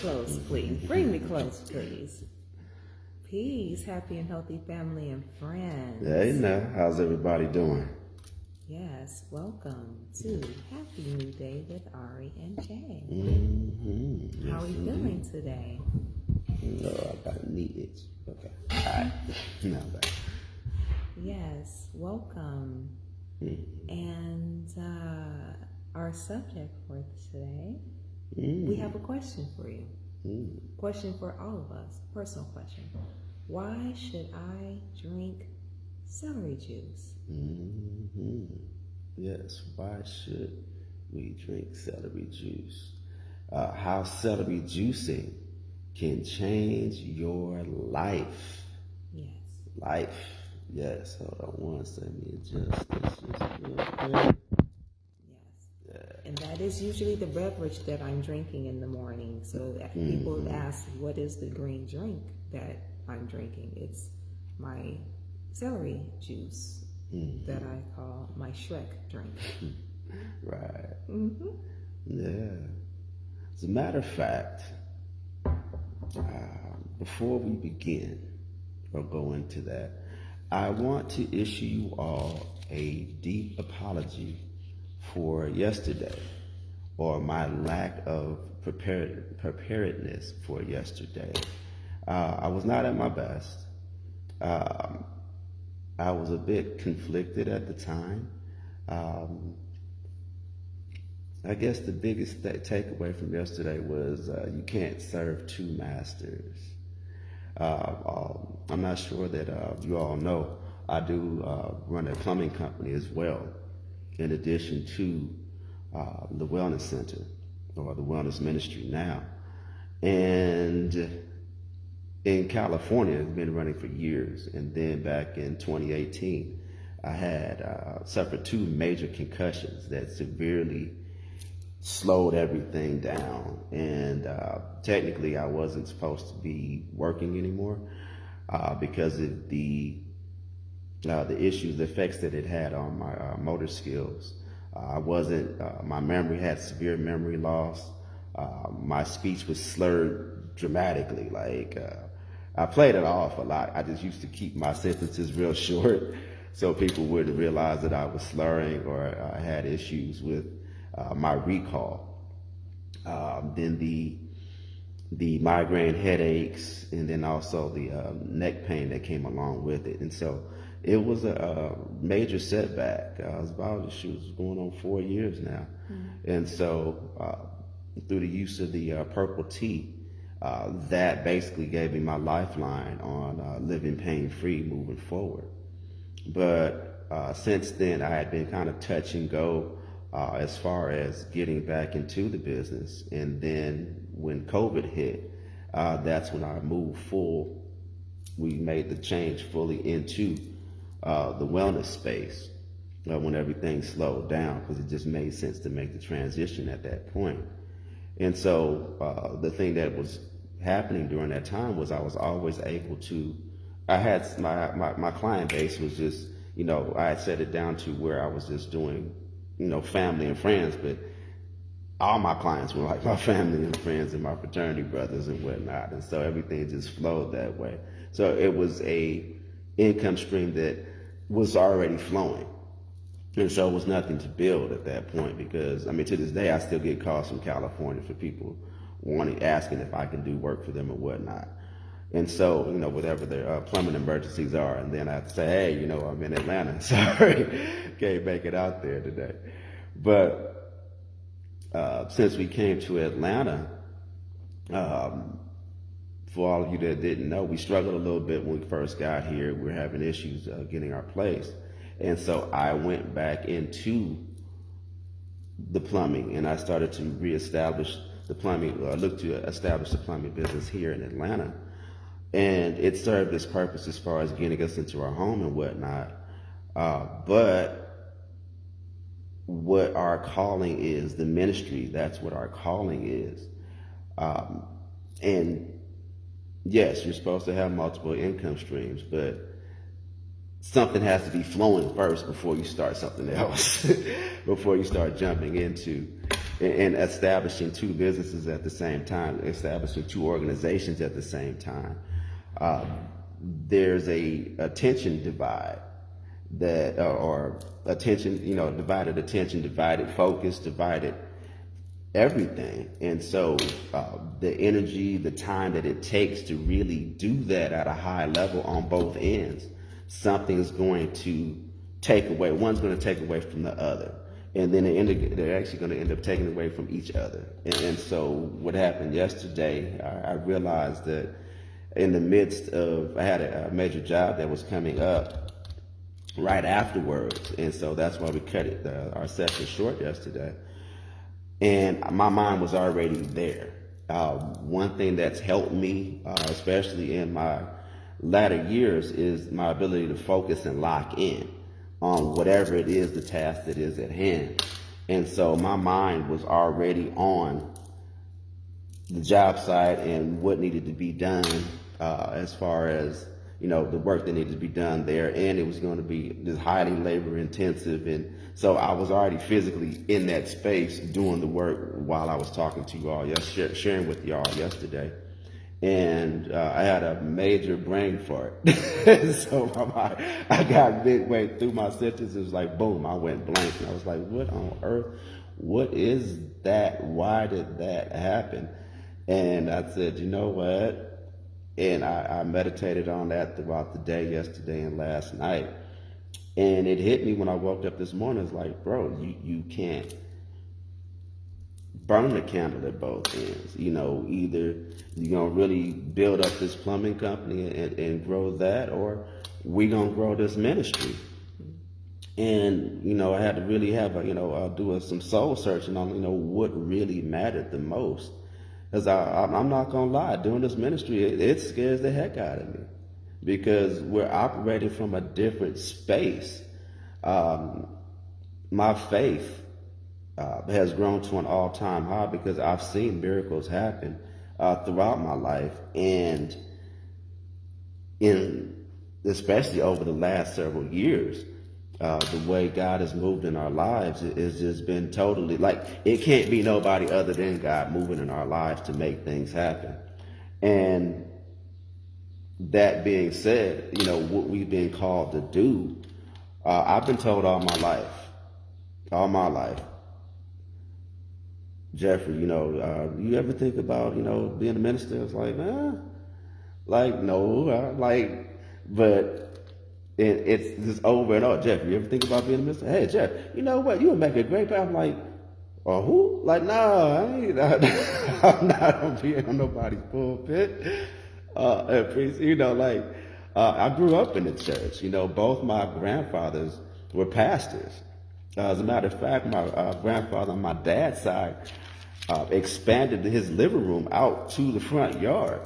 close, please. Bring me close, please. Peace, happy and healthy family and friends. Hey now, how's everybody doing? Yes, welcome to Happy New Day with Ari and J. Mm-hmm. How are you feeling today? No, I got a knee itch. Okay. All right. Not bad. Yes, welcome. And our subject for today, we have a question for you. Question for all of us, personal question. Why should I drink celery juice? Yes, why should we drink celery juice? How celery juicing can change your life. Yes. Life. Yes. Hold on one second. Let me adjust this just real quick. And that is usually the beverage that I'm drinking in the morning. So people ask, what is the green drink that I'm drinking? It's my celery juice that I call my Shrek drink. Right. Yeah. As a matter of fact, before we begin or go into that, I want to issue you all a deep apology for yesterday, or my lack of preparedness for yesterday. I was not at my best. I was a bit conflicted at the time. I guess the biggest takeaway from yesterday was you can't serve two masters. I'm not sure that you all know, I do run a plumbing company as well, in addition to the wellness center or the wellness ministry now. And in California, it's been running for years. And then back in 2018, I had suffered two major concussions that severely slowed everything down. And technically, I wasn't supposed to be working anymore because of the issues, the effects that it had on my motor skills. I wasn't, my memory had severe memory loss. My speech was slurred dramatically. Like, I played it off a lot. I just used to keep my sentences real short so people wouldn't realize that I was slurring or I had issues with my recall. Then the migraine headaches, and then also the neck pain that came along with it. And so it was a major setback. I was going on 4 years now. And so through the use of the purple tea, that basically gave me my lifeline on living pain-free moving forward. But since then, I had been kind of touch and go as far as getting back into the business. And then when COVID hit, that's when I moved full. We made the change fully into the wellness space when everything slowed down, because it just made sense to make the transition at that point. And so the thing that was happening during that time was I was always able to, I had my client base was just, I had set it down to where I was just doing, family and friends, but all my clients were like my family and friends and my fraternity brothers and whatnot. And so everything just flowed that way. So it was a income stream that was already flowing. And so it was nothing to build at that point, because, to this day, I still get calls from California for people asking if I can do work for them or whatnot. And so, whatever their plumbing emergencies are. And then I say, hey, I'm in Atlanta. Sorry, can't make it out there today. But since we came to Atlanta, for all of you that didn't know, we struggled a little bit when we first got here. We were having issues getting our place. And so I went back into the plumbing, and I started to reestablish the plumbing, look to establish the plumbing business here in Atlanta. And it served its purpose as far as getting us into our home and whatnot. But what our calling is, the ministry, that's what our calling is. And yes, you're supposed to have multiple income streams, but something has to be flowing first before you start something else, before you start jumping into and establishing two businesses at the same time, establishing two organizations at the same time. There's a attention divide that, or attention, divided attention, divided focus, divided everything. And so the energy, the time that it takes to really do that at a high level on both ends, something is going to take away, one's going to take away from the other. And then they're actually going to end up taking away from each other. And so what happened yesterday, I realized that in the midst of, I had a major job that was coming up right afterwards. And so that's why we cut our session short yesterday. And my mind was already there. One thing that's helped me, especially in my latter years, is my ability to focus and lock in on whatever it is, the task that is at hand. And so my mind was already on the job site and what needed to be done as far as, the work that needed to be done there. And it was going to be just highly labor intensive. And so I was already physically in that space doing the work while I was talking to you all, sharing with y'all yesterday. And I had a major brain fart. So I got midway through my sentences, it was like, boom, I went blank. And I was like, what on earth? What is that? Why did that happen? And I said, you know what? And I meditated on that throughout the day, yesterday and last night. And it hit me when I woke up this morning. It's like, bro, you can't burn the candle at both ends. Either you're going to really build up this plumbing company and grow that, or we're going to grow this ministry. And, I had to really have do some soul searching on, what really mattered the most. Because I'm not going to lie, doing this ministry, it scares the heck out of me. Because we're operating from a different space. My faith has grown to an all-time high because I've seen miracles happen throughout my life, and especially over the last several years, the way God has moved in our lives has just been totally, it can't be nobody other than God moving in our lives to make things happen. And that being said, what we've been called to do, I've been told all my life, Jeffrey, you ever think about, being a minister? It's like, no, but it's just over and over. Jeffrey, you ever think about being a minister? Hey, Jeff, you know what? You would make a great pastor. I'm like, who? No, I'm not on being on nobody's pulpit. I grew up in the church. Both my grandfathers were pastors. As a matter of fact, my grandfather on my dad's side expanded his living room out to the front yard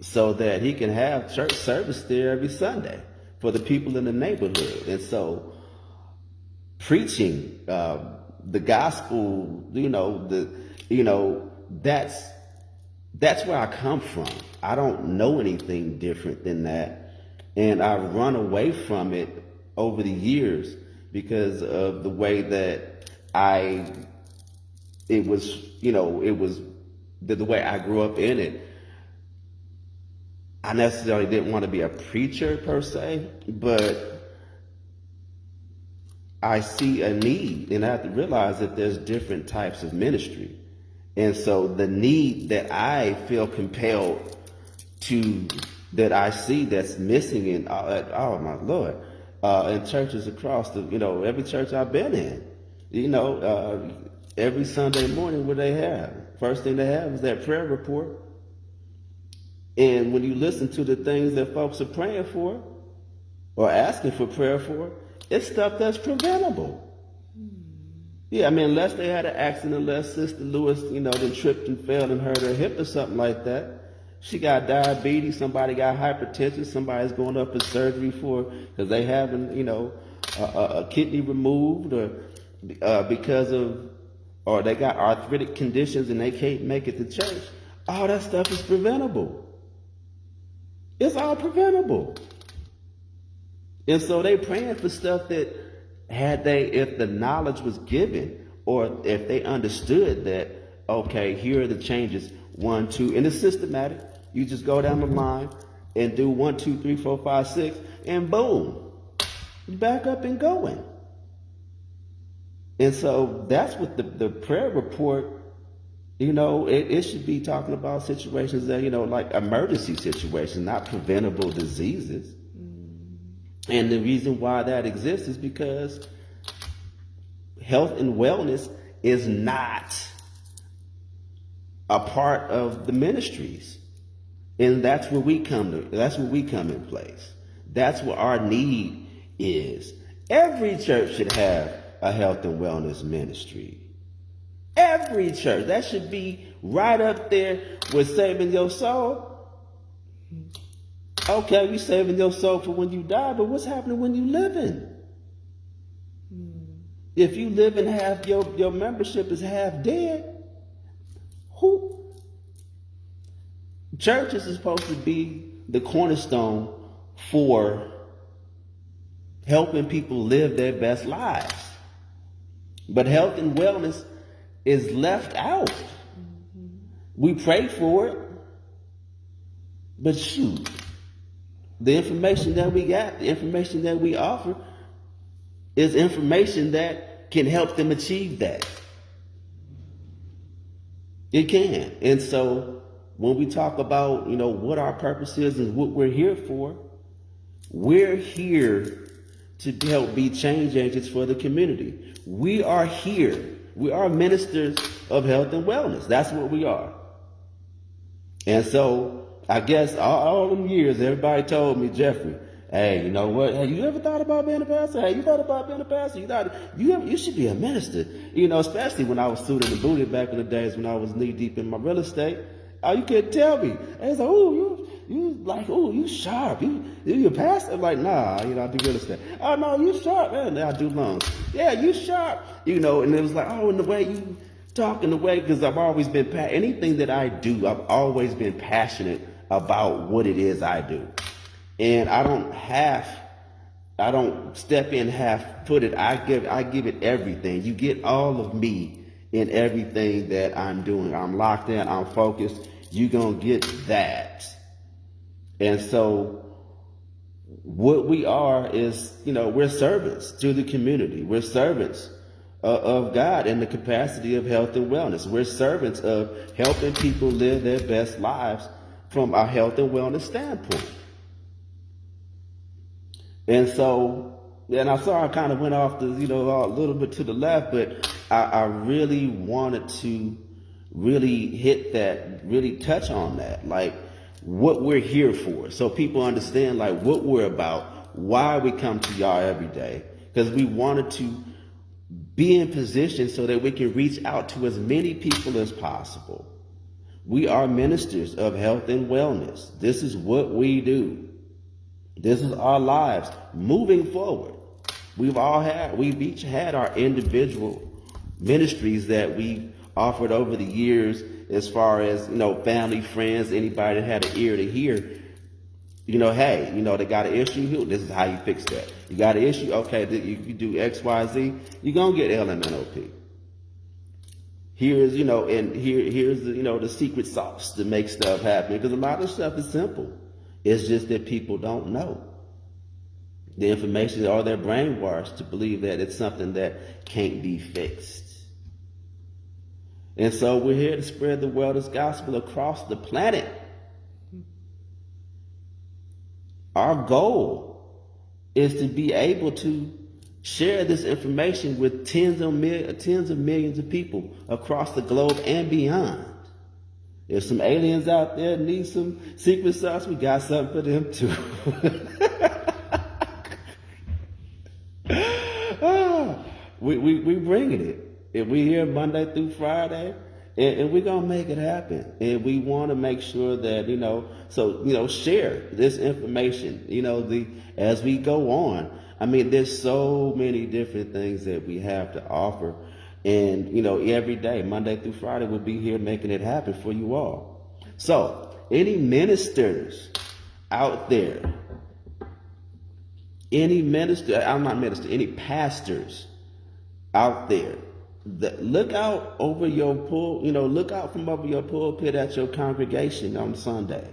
so that he can have church service there every Sunday for the people in the neighborhood. And so preaching the gospel, that's where I come from. I don't know anything different than that. And I've run away from it over the years because of the way that the way I grew up in it. I necessarily didn't want to be a preacher per se, but I see a need, and I have to realize that there's different types of ministry. And so the need that I feel compelled that I see that's missing in, oh my Lord, in churches across every church I've been in, every Sunday morning, what they have, first thing they have is that prayer report. And when you listen to the things that folks are praying for or asking for prayer for, it's stuff that's preventable. Yeah, unless they had an accident, unless Sister Lewis, then tripped and fell and hurt her hip or something like that. She got diabetes, somebody got hypertension, somebody's going up for surgery because they having, a kidney removed or or they got arthritic conditions and they can't make it to church. All that stuff is preventable. It's all preventable. And so they praying for stuff that if the knowledge was given or if they understood that, okay, here are the changes, 1, 2, and it's systematic. You just go down the line and do 1, 2, 3, 4, 5, 6, and boom, back up and going. And so that's what the prayer report, it should be talking about situations that, like emergency situations, not preventable diseases. And the reason why that exists is because health and wellness is not a part of the ministries. And that's where we come in place. That's what our need is. Every church should have a health and wellness ministry. Every church. That should be right up there with saving your soul. Okay, you saving your soul for when you die, but what's happening when you living? If you live and half your membership is half dead, churches is supposed to be the cornerstone for helping people live their best lives. But health and wellness is left out. We pray for it, but shoot, the information that we got, the information that we offer is information that can help them achieve that. It can. And so when we talk about, what our purpose is and what we're here for, we're here to help be change agents for the community. We are here. We are ministers of health and wellness. That's what we are. And so I guess all them years, everybody told me, Jeffrey, hey, you know what? Hey, you ever thought about being a pastor? Hey, you thought about being a pastor? You should be a minister. Especially when I was suited and booted back in the days when I was knee deep in my real estate. You couldn't tell me. They was like, you sharp. You a pastor? I'm like, nah, I do real estate. Oh, no, you sharp, man. I do loans. Yeah, you sharp. And it was like, in the way you talk, in the way, because I've always been, anything that I do, I've always been passionate about what it is I do. And I don't step in half-footed. I give it everything. You get all of me in everything that I'm doing. I'm locked in, I'm focused. You're going to get that. And so what we are is, we're servants to the community. We're servants of God in the capacity of health and wellness. We're servants of helping people live their best lives from a health and wellness standpoint. And so, and I'm sorry I kind of went off a little bit to the left, but I really wanted to really hit that, really touch on that, like what we're here for. So people understand like what we're about, why we come to y'all every day, because we wanted to be in position so that we can reach out to as many people as possible. We are ministers of health and wellness. This is what we do. This is our lives moving forward. We've each had our individual ministries that we've offered over the years, as far as, family, friends, anybody that had an ear to hear. Hey, they got an issue, this is how you fix that. You got an issue, okay, you do X, Y, Z, you're going to get LMNOP. Here's, here's the secret sauce to make stuff happen, because a lot of stuff is simple. It's just that people don't know the information, or they're brainwashed to believe that it's something that can't be fixed. And so we're here to spread the wellness gospel across the planet. Our goal is to be able to share this information with tens of millions of people across the globe and beyond. If some aliens out there need some secret sauce, we got something for them too. We bringing it. If we here Monday through Friday, and we're going to make it happen. And we want to make sure that, share this information, as we go on. I mean, there's so many different things that we have to offer. And, every day, Monday through Friday, we'll be here making it happen for you all. So, any ministers out there, any pastors out there look out over your look out from over your pulpit at your congregation on Sunday.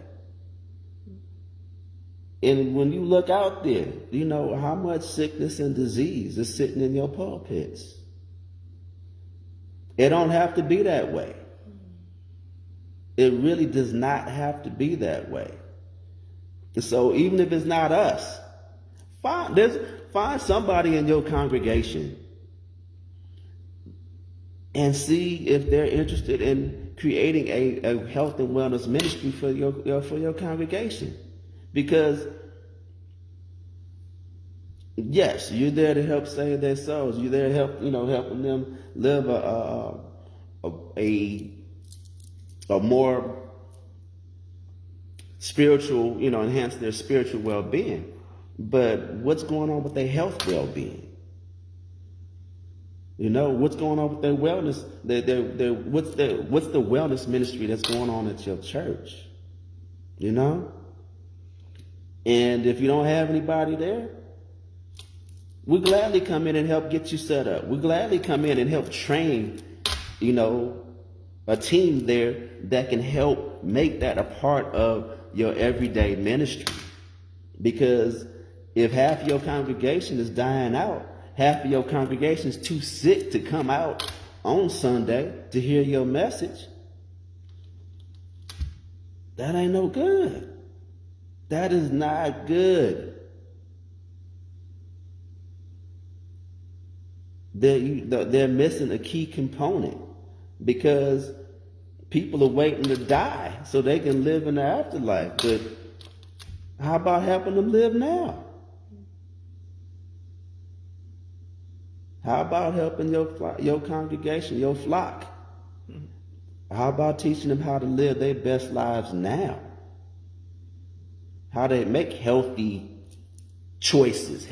And when you look out there, you know how much sickness and disease is sitting in your pulpits. It don't have to be that way. It really does not have to be that way. So even if it's not us, find somebody in your congregation and see if they're interested in creating a health and wellness ministry for your congregation. Because yes, you're there to help save their souls. You're there to help, helping them live a more spiritual, enhance their spiritual well-being. But what's going on with their health well-being? What's going on with their wellness? What's the wellness ministry that's going on at your church? And if you don't have anybody there, we gladly come in and help get you set up. We gladly come in and help train, a team there that can help make that a part of your everyday ministry. Because if half of your congregation is dying out, half of your congregation is too sick to come out on Sunday to hear your message, that ain't no good. That is not good. They're missing a key component because people are waiting to die so they can live in the afterlife. But how about helping them live now? How about helping your congregation, your flock? How about teaching them how to live their best lives now? How to make healthy choices,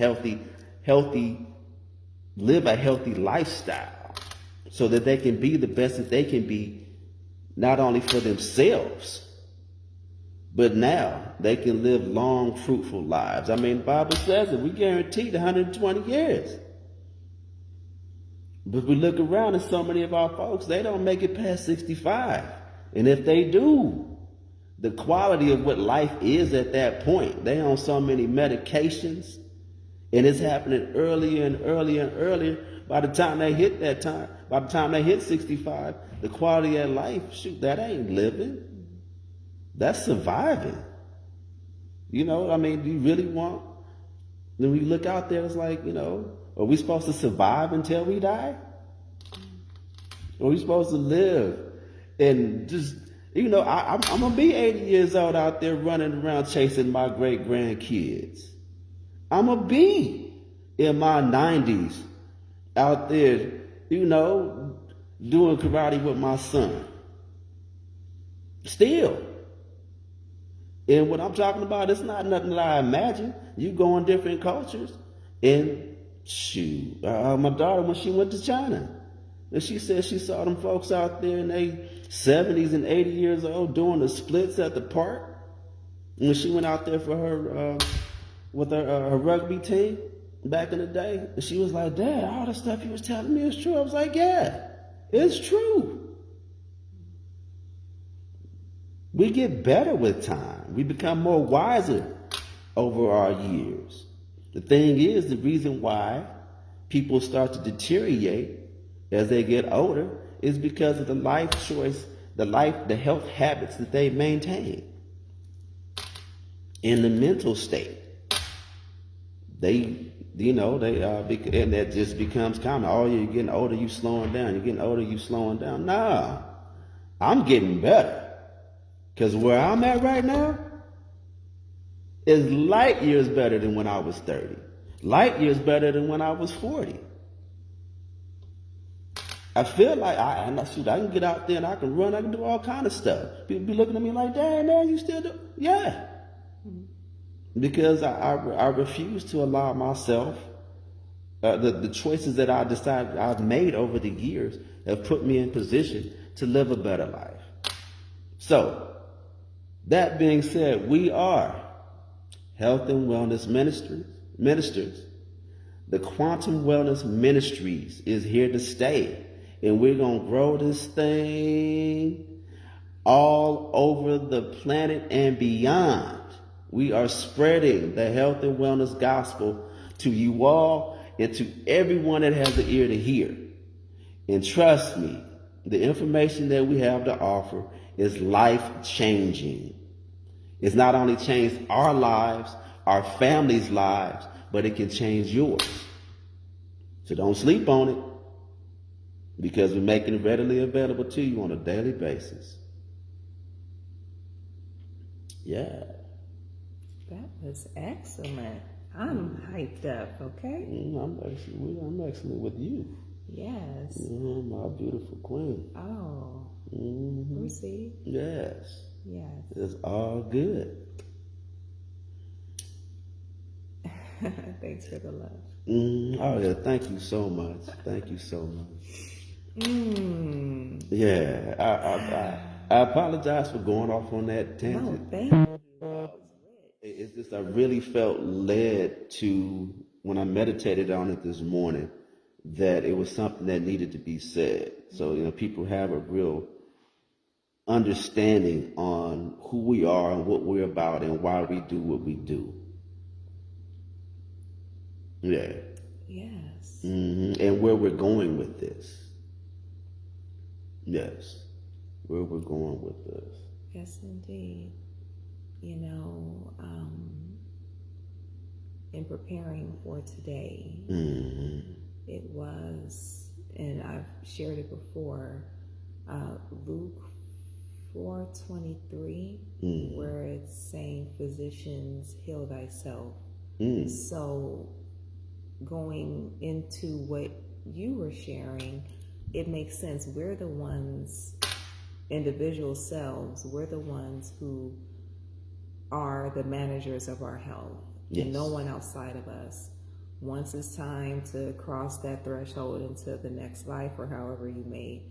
live a healthy lifestyle so that they can be the best that they can be, not only for themselves, but now they can live long, fruitful lives. I mean, the Bible says that we guaranteed 120 years. But we look around and so many of our folks, they don't make it past 65. And if they do, the quality of what life is at that point, they on so many medications, and it's happening earlier and earlier and earlier. By the time they hit that time, by the time they hit 65, the quality of life, shoot, that ain't living. That's surviving. Do you really want, when we look out there, it's like, are we supposed to survive until we die? Or are we supposed to live and just, I'm going to be 80 years old out there running around chasing my great-grandkids. I'm going to be in my 90s out there, doing karate with my son. Still. And what I'm talking about, it's not nothing that I imagine. You go in different cultures. And shoot, my daughter, when she went to China, and she said she saw them folks out there in their 70s and 80 years old doing the splits at the park. And when she went out there for her, with her rugby team back in the day, and she was like, Dad, all the stuff you was telling me is true. I was like, yeah, it's true. We get better with time. We become more wiser over our years. The thing is, the reason why people start to deteriorate as they get older is because of the life choice, the health habits that they maintain. In the mental state, and that just becomes common. Oh, you're getting older, you slowing down. You're getting older, you slowing down. Nah, I'm getting better. Because where I'm at right now is light years better than when I was 30. Light years better than when I was 40. I feel like I can get out there and I can run, I can do all kind of stuff. People be looking at me like, dang, man, you still do? Yeah. Because I refuse to allow myself, the choices that I decided I've made over the years have put me in position to live a better life. So, that being said, we are Health and Wellness Ministers. The Quantum Wellness Ministries is here to stay. And we're going to grow this thing all over the planet and beyond. We are spreading the health and wellness gospel to you all and to everyone that has the ear to hear. And trust me, the information that we have to offer is life-changing. It's not only changed our lives, our families' lives, but it can change yours. So don't sleep on it, because we're making it readily available to you on a daily basis. Yeah. That was excellent. I'm hyped up, okay? I'm actually with you. Yes. My beautiful queen. Oh. Receive? Yes. Yes. It's all good. Thanks for the love. Oh yeah, thank you so much. Thank you so much. Yeah, I apologize for going off on that tangent. No, thank you. It's just I really felt led to, when I meditated on it this morning, that it was something that needed to be said. So, people have a real understanding on who we are and what we're about and why we do what we do. Yeah. Yes. And where we're going with this. Yes. Where we're going with this. Yes, indeed. In preparing for today, it was, and I've shared it before, Luke 4:23, where it's saying, physicians, heal thyself. So going into what you were sharing, it makes sense. We're the ones, individual selves, we're the ones who are the managers of our health. Yes. And no one outside of us. Once it's time to cross that threshold into the next life, or however you may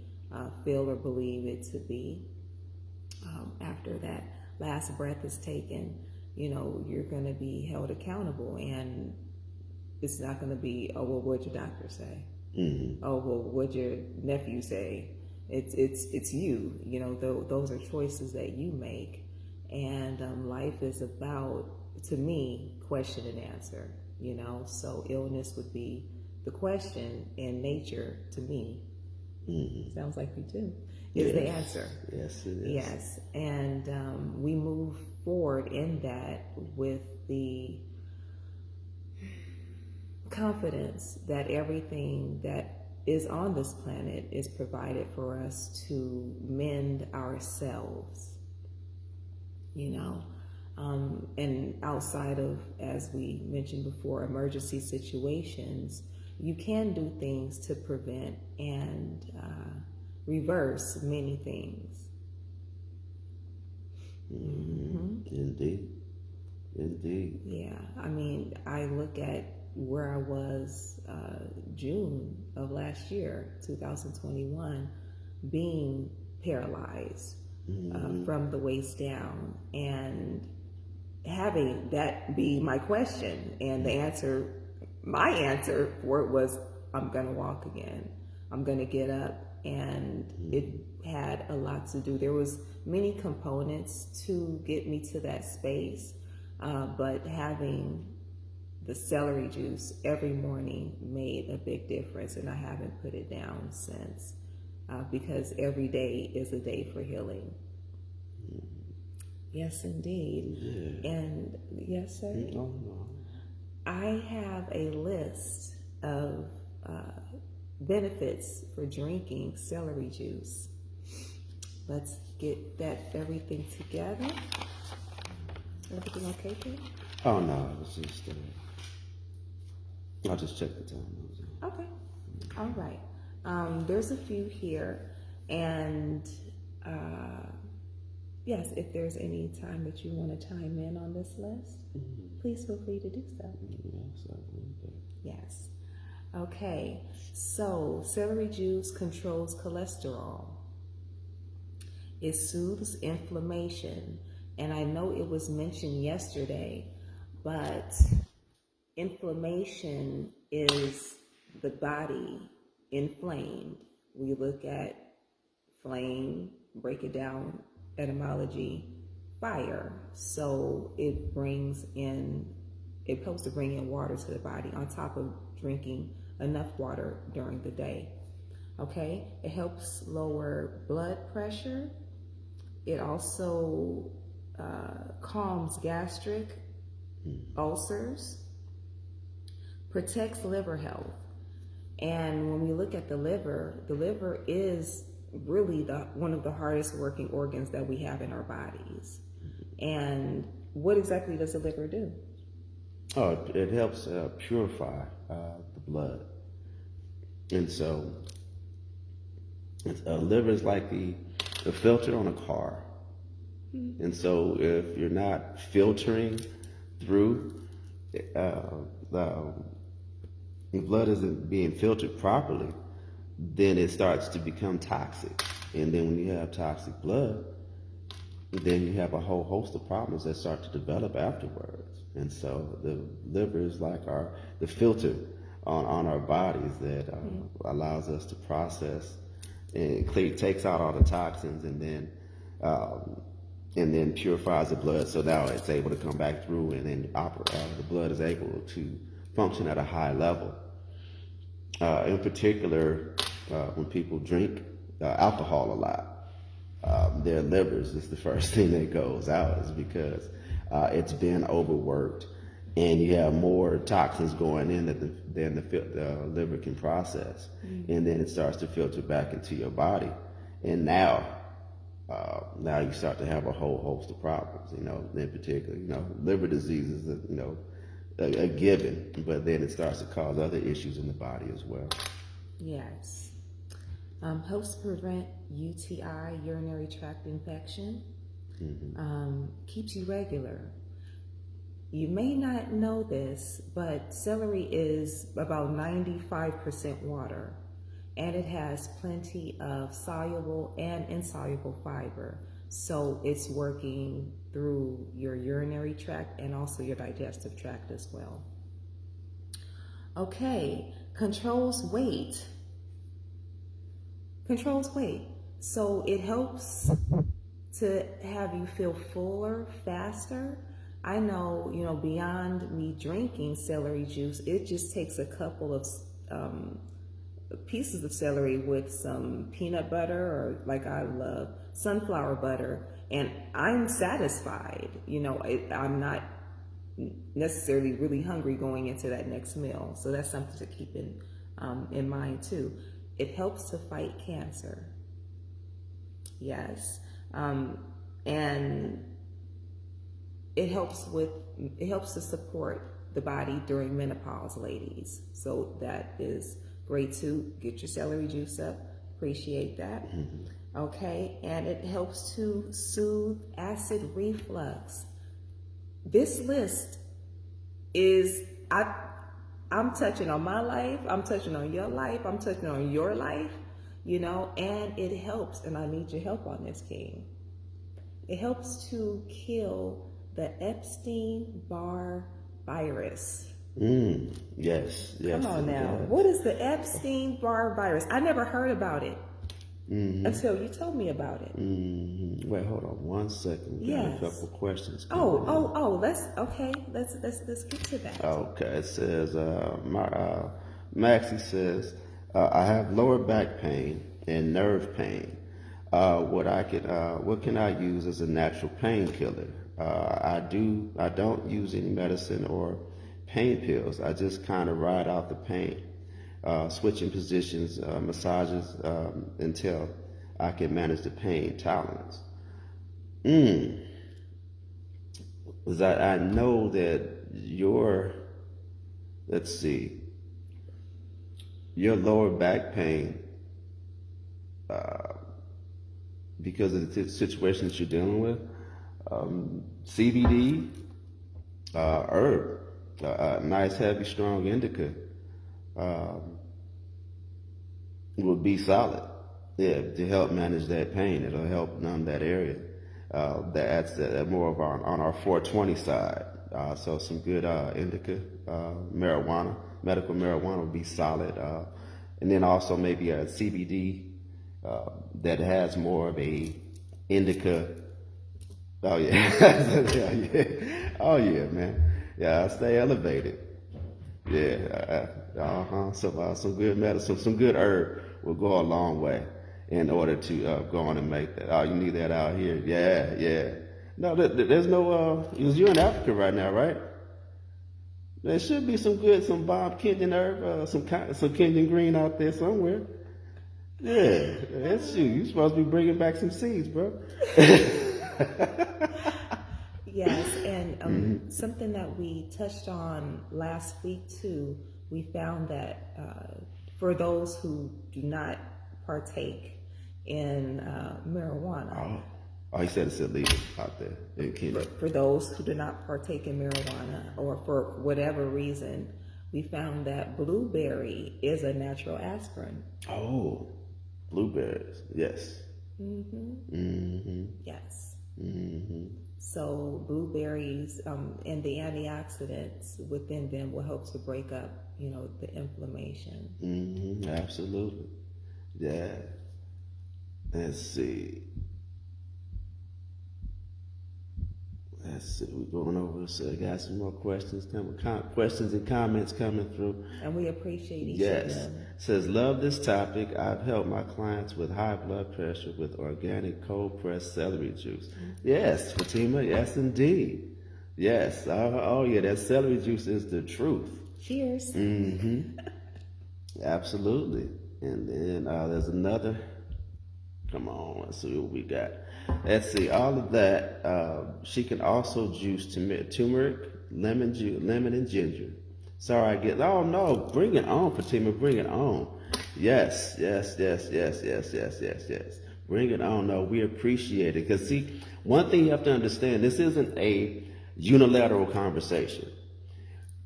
feel or believe it to be, after that last breath is taken, you're going to be held accountable. And it's not going to be, oh, well, what'd your doctor say? Oh, well, what'd your nephew say? It's you. Those are choices that you make. And life is about, to me, question and answer. So illness would be the question, and nature, to me, sounds like you too, is the answer. Yes, it is. Yes, and we move forward in that with the confidence that everything that is on this planet is provided for us to mend ourselves, and outside of, as we mentioned before, emergency situations, you can do things to prevent and reverse many things. Indeed. Yeah, I look at where I was June of last year, 2021, being paralyzed from the waist down, and having that be my question, and my answer for it was, I'm gonna walk again, I'm gonna get up. And it had a lot to do, there was many components to get me to that space, but having the celery juice every morning made a big difference, and I haven't put it down since, because every day is a day for healing. Yes, indeed. Yeah. And yes, sir. No. I have a list of benefits for drinking celery juice. Let's get everything together. Everything okay, Pete? Oh no, it was just. I'll just check the time. Okay. All right. There's a few here, and yes, if there's any time that you want to chime in on this list, please feel free to do so. Yes, I will. Yes. Okay. So, celery juice controls cholesterol. It soothes inflammation, and I know it was mentioned yesterday, but inflammation is the body inflamed, we look at flame, break it down, etymology, fire. So it helps to bring in water to the body on top of drinking enough water during the day. Okay, it helps lower blood pressure. It also calms gastric ulcers, protects liver health. And when we look at the liver is really one of the hardest working organs that we have in our bodies. And what exactly does the liver do? Oh, it helps purify the blood. And so liver is like the filter on a car. And so if you're not filtering through, the blood isn't being filtered properly, then it starts to become toxic. And then when you have toxic blood, then you have a whole host of problems that start to develop afterwards. And so the liver is like the filter on our bodies that allows us to process and takes out all the toxins and then purifies the blood. So now it's able to come back through, and then the blood is able to function at a high level. In particular, when people drink alcohol a lot, their livers is the first thing that goes out, is because it's been overworked, and you have more toxins going in than the liver can process. And then it starts to filter back into your body. And now you start to have a whole host of problems, in particular, liver diseases, a given, but then it starts to cause other issues in the body as well. Yes. Helps prevent UTI, urinary tract infection. Keeps you regular. You may not know this, but celery is about 95% water, and it has plenty of soluble and insoluble fiber. So it's working through your urinary tract and also your digestive tract as well. Okay, controls weight. So it helps to have you feel fuller faster. I know, beyond me drinking celery juice, it just takes a couple of pieces of celery with some peanut butter, or like I love sunflower butter, and I'm satisfied. I'm not necessarily really hungry going into that next meal. So that's something to keep in mind too. It helps to fight cancer. Yes. And it helps to support the body during menopause, ladies. So that is great too. Get your celery juice up. Appreciate that. Okay. And it helps to soothe acid reflux. This list is, I'm touching on my life, I'm touching on your life, I'm touching on your life, and it helps, and I need your help on this, King. It helps to kill the Epstein Bar Virus. Yes. Come on now. What is the Epstein Bar Virus? I never heard about it until you told me about it. Wait, hold on one second. We got a couple questions. Let's get to that. Okay, it says, Maxie says, I have lower back pain and nerve pain. What can I use as a natural painkiller? I don't use any medicine or pain pills. I just kind of ride out the pain, switching positions, massages, until I can manage the pain tolerance. I know that your lower back pain, because of the situation that you're dealing with, CBD, herb, nice, heavy, strong indica, will be solid. Yeah, to help manage that pain. It'll help numb that area. That's more of on our 420 side. So some good indica, marijuana, medical marijuana will be solid. and then also maybe a CBD that has more of a indica. Oh yeah, oh yeah, man. Yeah, I stay elevated. Yeah, some good medicine, some good herb will go a long way in order to go on and make that. Oh, you need that out here. Yeah, yeah. No, there's no. You're in Africa right now, right? There should be some Bob Kenyon herb, some Kenyon green out there somewhere. Yeah, that's you. You're supposed to be bringing back some seeds, bro. Yes, and something that we touched on last week too, we found that for those who do not partake in marijuana. Oh, he said it's illegal out there in Kenya. For those who do not partake in marijuana, or for whatever reason, we found that blueberry is a natural aspirin. Oh, blueberries, yes. Yes. So blueberries and the antioxidants within them will help to break up, the inflammation. Absolutely. Yeah. Let's see. We're going over. So I got some more questions questions and comments coming through. And we appreciate each of Yes. them. Says, love this topic. I've helped my clients with high blood pressure with organic cold pressed celery juice. Yes, Fatima. Yes, indeed. Yes. Oh yeah, that celery juice is the truth. Cheers. Absolutely. And then there's another. Come on, let's see what we got. Let's see, all of that. She can also juice turmeric, lemon and ginger. Sorry, oh no, bring it on, Fatima, bring it on. Yes. Bring it on. No, we appreciate it. Because see, one thing you have to understand, this isn't a unilateral conversation.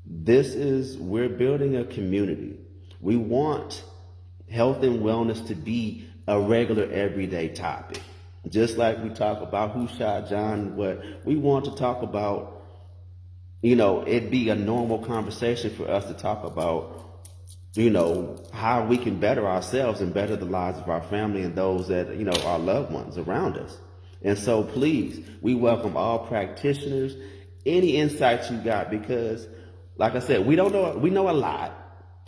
We're building a community. We want health and wellness to be a regular everyday topic. Just like we talk about who shot John, what we want to talk about, it be a normal conversation for us to talk about, how we can better ourselves and better the lives of our family and those that, our loved ones around us. And so please, we welcome all practitioners, any insights you got, because like I said, we know a lot,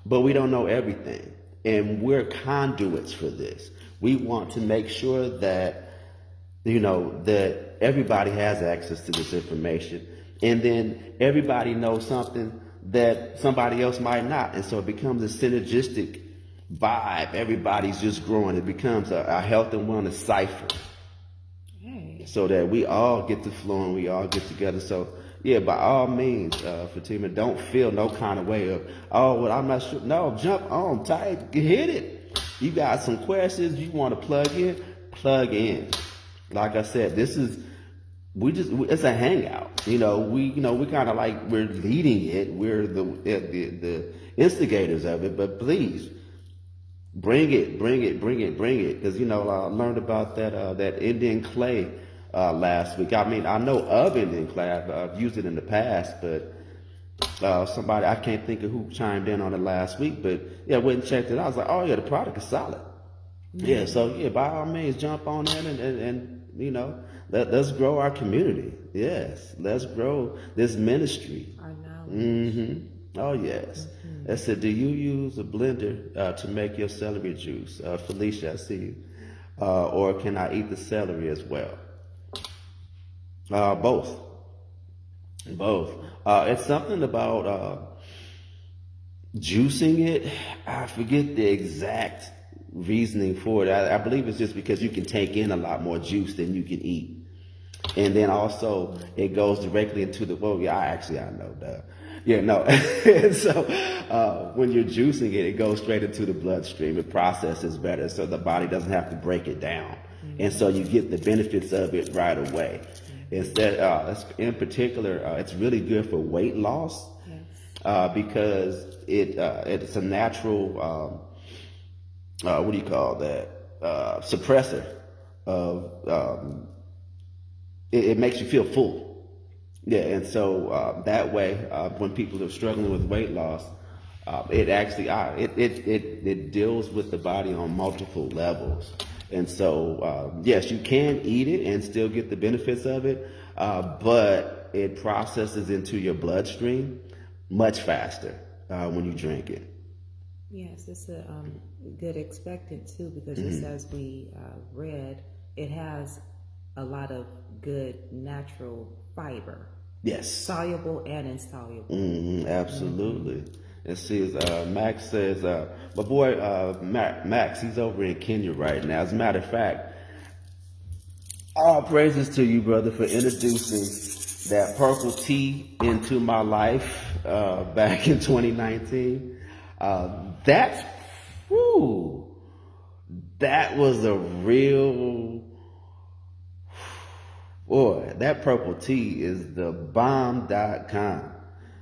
but we don't know everything. And we're conduits for this. We want to make sure that that everybody has access to this information, and then everybody knows something that somebody else might not, and so it becomes a synergistic vibe. Everybody's just growing. It becomes a health and wellness cipher, so that we all get the flow and we all get together. So yeah, by all means, Fatima, don't feel no kind of way of, I'm not sure. No, jump on tight, hit it. You got some questions you want to plug in. Like I said, it's a hangout. We kind of like, we're leading it. We're the instigators of it, but please bring it. Because, I learned about that Indian clay last week. I mean, I know of Indian clay. I've used it in the past, but somebody, I can't think of who chimed in on it last week, but yeah, went and checked it out. I was like, oh yeah, the product is solid. Yeah, so yeah, by all means, jump on in and let's grow our community. Yes, let's grow this ministry. Our knowledge. Oh yes. I said, do you use a blender to make your celery juice? Felicia, I see you. Or can I eat the celery as well? Both. It's something about juicing it. I forget the exact reasoning for it. I believe it's just because you can take in a lot more juice than you can eat, and then also it goes directly into the. Well, yeah, I know that. Yeah, no. So when you're juicing it, it goes straight into the bloodstream. It processes better, so the body doesn't have to break it down, and so you get the benefits of it right away. Instead, in particular, it's really good for weight loss because it's a natural. What do you call that? Suppressor of, it makes you feel full. Yeah, and so that way, when people are struggling with weight loss, It actually it deals with the body on multiple levels, and so yes, you can eat it and still get the benefits of it, but it processes into your bloodstream much faster when you drink it. Yes, it's a good expectant too, because just as we read, it has a lot of good natural fiber. Yes. Soluble and insoluble. Absolutely. Let's see, Max says, my boy Max, he's over in Kenya right now. As a matter of fact, all praises to you, brother, for introducing that purple tea into my life back in 2019. That was a real, boy, that purple tea is the bomb.com.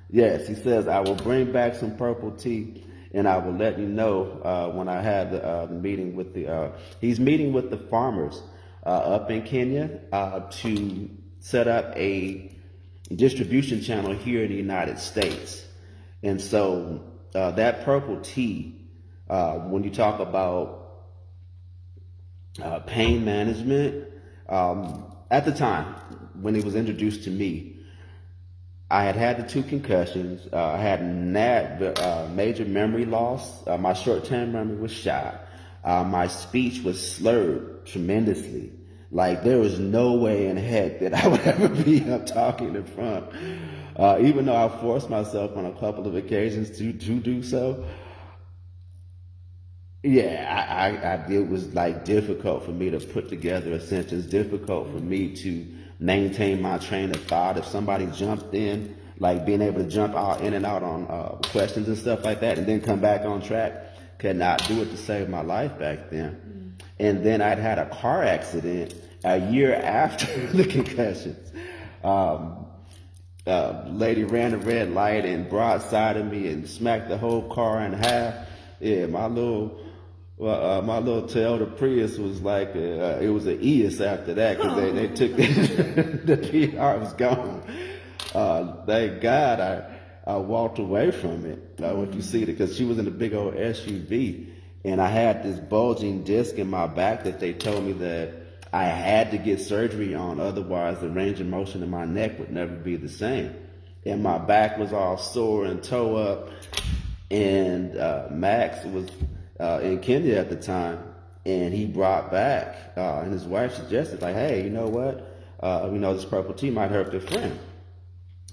Yes, he says, I will bring back some purple tea and I will let you know when I have the meeting with he's meeting with the farmers up in Kenya to set up a distribution channel here in the United States. And so that purple tea, when you talk about pain management, at the time when it was introduced to me, I had the 2 concussions. I had major memory loss. My short-term memory was shot. My speech was slurred tremendously. Like, there was no way in heck that I would ever be up talking in front. Even though I forced myself on a couple of occasions to do so. Yeah, it was like difficult for me to put together a sentence, difficult for me to maintain my train of thought. If somebody jumped in, like being able to jump out in and out on questions and stuff like that and then come back on track, could not do it to save my life back then. And then I'd had a car accident a year after the concussions. Lady ran a red light and broadsided me and smacked the whole car in half. Yeah, my little Toyota Prius was like, it was an ES after that, because they took the PR was gone. Thank God I walked away from it. If you see it, because she was in a big old SUV, and I had this bulging disc in my back that they told me that I had to get surgery on, otherwise the range of motion in my neck would never be the same. And my back was all sore and toe up, and Max was in Kenya at the time, and he brought back, and his wife suggested, like, hey, you know what? This purple tea might hurt their friend.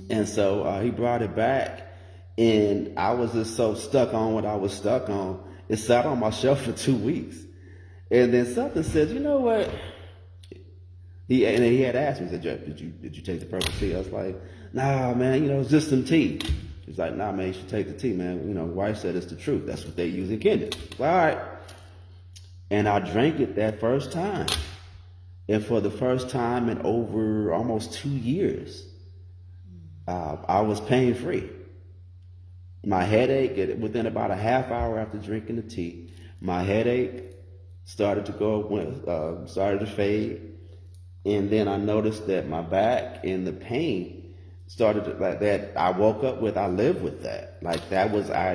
And so he brought it back, and I was just so stuck on what I was stuck on. It sat on my shelf for 2 weeks. And then something said, you know what? He had asked me, he said, Jeff, did you take the purple tea? I was like, nah, man, it's just some tea. He's like, nah, man, you should take the tea, man. Wife said it's the truth. That's what they use in Kenya. All right. And I drank it that first time. And for the first time in over almost 2 years, I was pain-free. My headache, within about a half hour after drinking the tea, my headache started to fade. And then I noticed that my back and the pain started to, like that I woke up with, I lived with that. Like I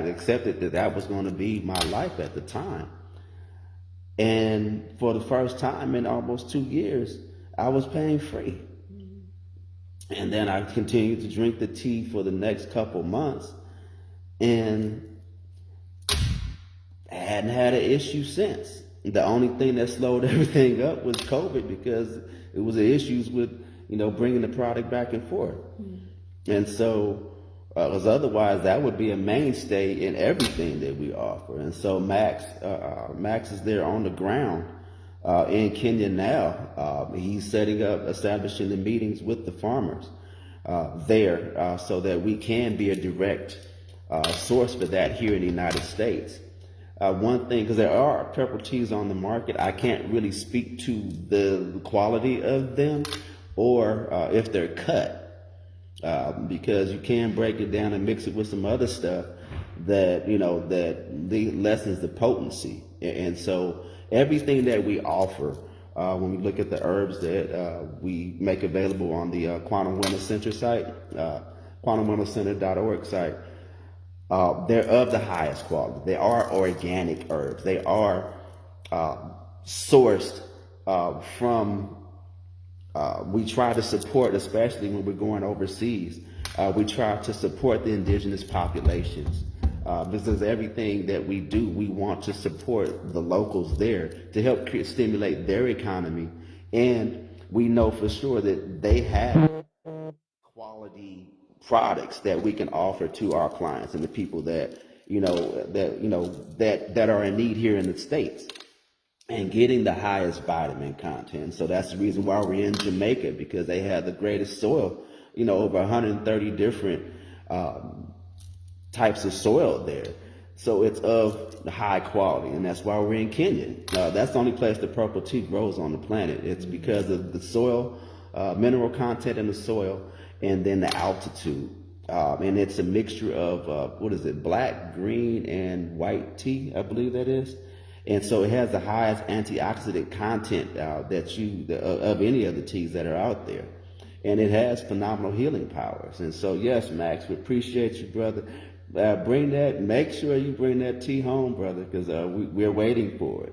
accepted that was going to be my life at the time. And for the first time in almost 2 years, I was pain-free. And then I continued to drink the tea for the next couple months, and I hadn't had an issue since. The only thing that slowed everything up was COVID, because it was the issues with, bringing the product back and forth. And so, because otherwise that would be a mainstay in everything that we offer. And so Max is there on the ground in Kenya now. He's establishing the meetings with the farmers there so that we can be a direct source for that here in the United States. One thing, because there are purple teas on the market, I can't really speak to the quality of them or if they're cut. Because you can break it down and mix it with some other stuff that lessens the potency. And so everything that we offer, when we look at the herbs that we make available on the Quantum Wellness Center site, quantumwellnesscenter.org site, they're of the highest quality. They are organic herbs. They are sourced from, we try to support, especially when we're going overseas, we try to support the indigenous populations. Because everything that we do, we want to support the locals there to help stimulate their economy. And we know for sure that they have quality products that we can offer to our clients and the people that that are in need here in the States, and getting the highest vitamin content. So that's the reason why we're in Jamaica, because they have the greatest soil, over 130 different types of soil there. So it's of the high quality, and that's why we're in Kenya. That's the only place the purple tea grows on the planet. It's because of the soil, mineral content in the soil, and then the altitude. And it's a mixture of, black, green, and white tea, I believe that is. And so it has the highest antioxidant content of any of the teas that are out there. And it has phenomenal healing powers. And so, yes, Max, we appreciate you, brother. Make sure you bring that tea home, brother, because we're waiting for it.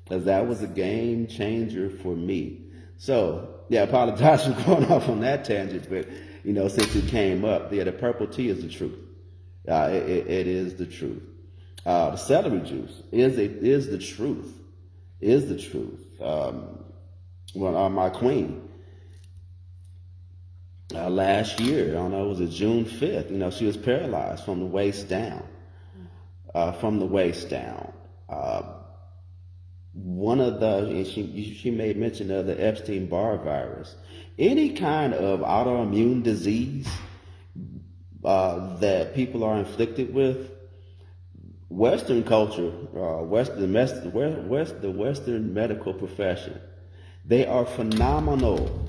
Because that was a game changer for me. So, yeah, I apologize for going off on that tangent, but, since it came up, the purple tea is the truth. It is the truth. The celery juice is the truth. My queen, last year, I don't know, was it June 5th? She was paralyzed from the waist down. She made mention of the Epstein Bar Virus. Any kind of autoimmune disease that people are inflicted with, Western culture, the Western medical profession, they are phenomenal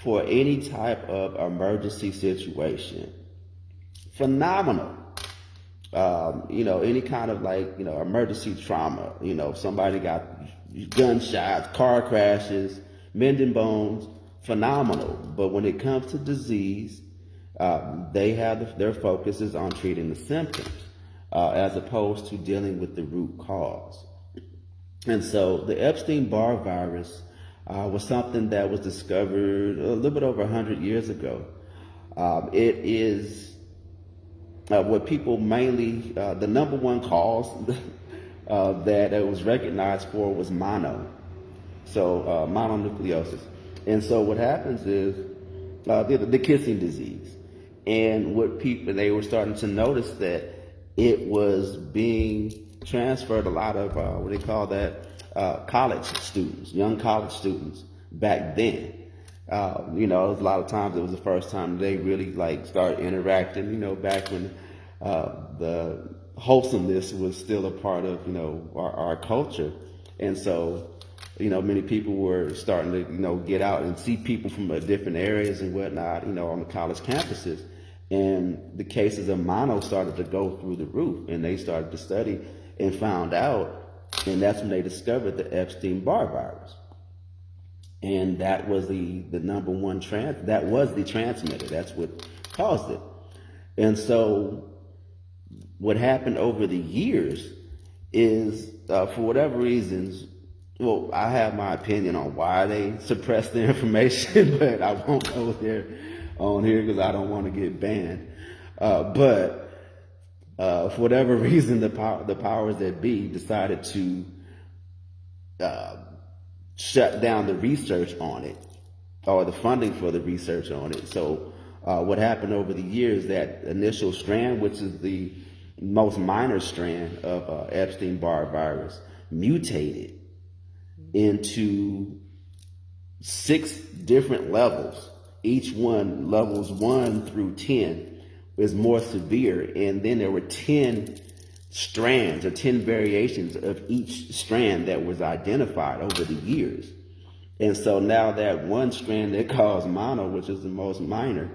for any type of emergency situation. Phenomenal. Any kind of emergency trauma, somebody got gunshots, car crashes, mending bones, phenomenal. But when it comes to disease, their focus is on treating the symptoms, as opposed to dealing with the root cause. And so the Epstein Bar Virus was something that was discovered a little bit over 100 years ago. It is what people mainly, the number one cause that it was recognized for was mononucleosis. And so what happens is the kissing disease. And they were starting to notice that it was being transferred a lot of college students, young college students back then. A lot of times it was the first time they really started interacting, back when the wholesomeness was still a part of, our culture. And so, many people were starting to, get out and see people from different areas and whatnot, on the college campuses. And the cases of mono started to go through the roof, and they started to study and found out, and that's when they discovered the Epstein Bar Virus. And that was the number one that was the transmitter. That's what caused it. And so what happened over the years is, for whatever reasons, well, I have my opinion on why they suppressed the information, but I won't go there on here because I don't want to get banned. But for whatever reason, the powers that be decided to shut down the research on it, or the funding for the research on it. So what happened over the years, that initial strand, which is the most minor strand of Epstein Barr virus, mutated into 6 different levels. Each one, levels 1 through 10, is more severe. And then there were 10 strands or 10 variations of each strand that was identified over the years. And so now that one strand that caused mono, which is the most minor,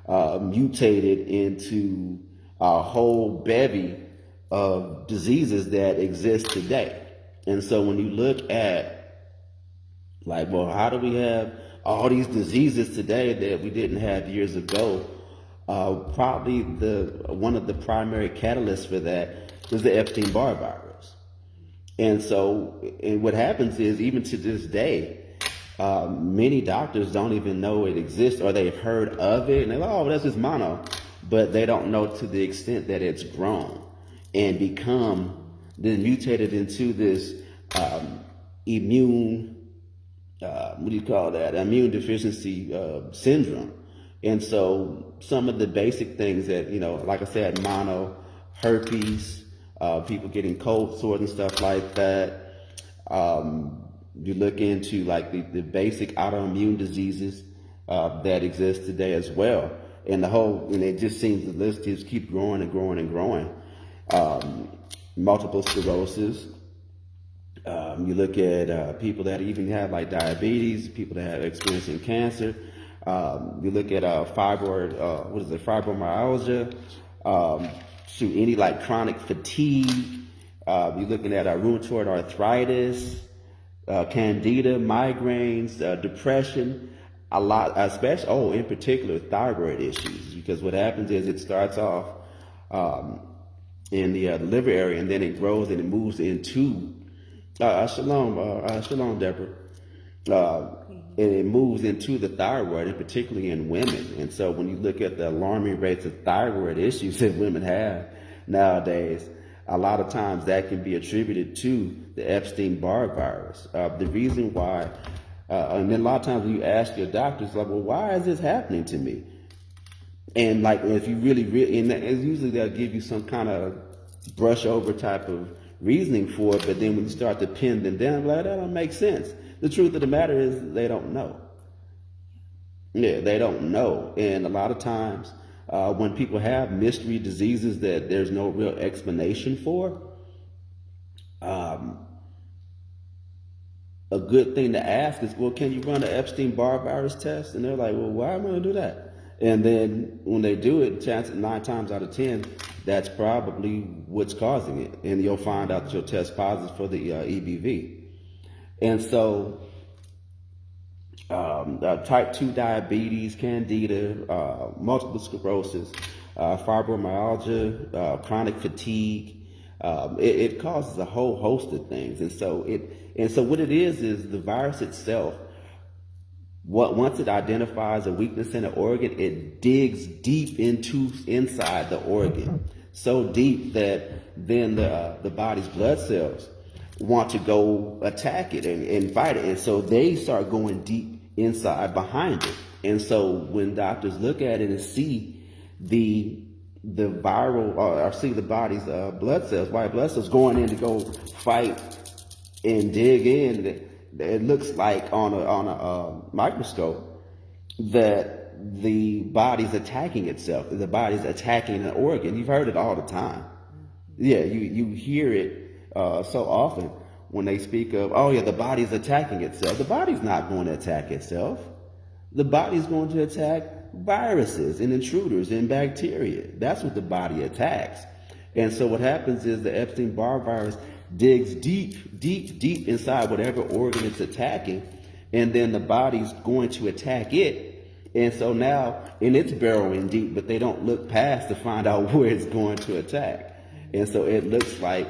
mutated into a whole bevy of diseases that exist today. And so when you look at, how do we have all these diseases today that we didn't have years ago? Probably one of the primary catalysts for that was the Epstein Bar Virus. And what happens is, even to this day, many doctors don't even know it exists, or they've heard of it, and they're like, oh, that's just mono. But they don't know to the extent that it's grown and then mutated into this immune deficiency syndrome. And so some of the basic things that, like I said, mono, herpes, people getting cold sores and stuff like that. You look into like the basic autoimmune diseases that exist today as well. And it just seems the list just keep growing and growing and growing. Multiple sclerosis. You look at people that even have like diabetes, people that have experiencing cancer. You look at fibromyalgia. Any like chronic fatigue. You're looking at rheumatoid arthritis, candida, migraines, depression. A lot, especially, in particular, thyroid issues, because what happens is it starts off in the liver area, and then it grows and it moves into shalom, Deborah. And it moves into the thyroid, and particularly in women. And so when you look at the alarming rates of thyroid issues that women have nowadays, a lot of times that can be attributed to the Epstein Bar Virus. The reason why, and then a lot of times when you ask your doctors, like, well, why is this happening to me? And like, if you really, and usually they'll give you some kind of brush over type of reasoning for it, but then when you start to pin them down, like, that don't make sense. The truth of the matter is they don't know. Yeah, they don't know. And a lot of times when people have mystery diseases that there's no real explanation for, a good thing to ask is, well, can you run an Epstein Bar Virus test? And they're like, well, why am I going to do that? And then when they do it, chances 9 times out of 10, that's probably what's causing it. And you'll find out that you'll test positive for the EBV. And so type 2 diabetes, candida, multiple sclerosis, fibromyalgia, chronic fatigue, it causes a whole host of things. And so what it is the virus itself, once it identifies a weakness in an organ, it digs deep inside the organ, so deep that then the body's blood cells want to go attack it and fight it. And so they start going deep inside behind it. And so when doctors look at it and see the viral, or see the body's blood cells, white blood cells going in to go fight and dig in, it looks like on a microscope that the body's attacking itself, the body's attacking an organ. You've heard it all the time. Yeah, you hear it so often when they speak of, oh yeah, the body's attacking itself. The body's not going to attack itself. The body's going to attack viruses and intruders and bacteria. That's what the body attacks. And so what happens is the Epstein Barr virus digs deep, deep, deep inside whatever organ it's attacking, and then the body's going to attack it. And so now, and it's burrowing deep, but they don't look past to find out where it's going to attack. And so it looks like,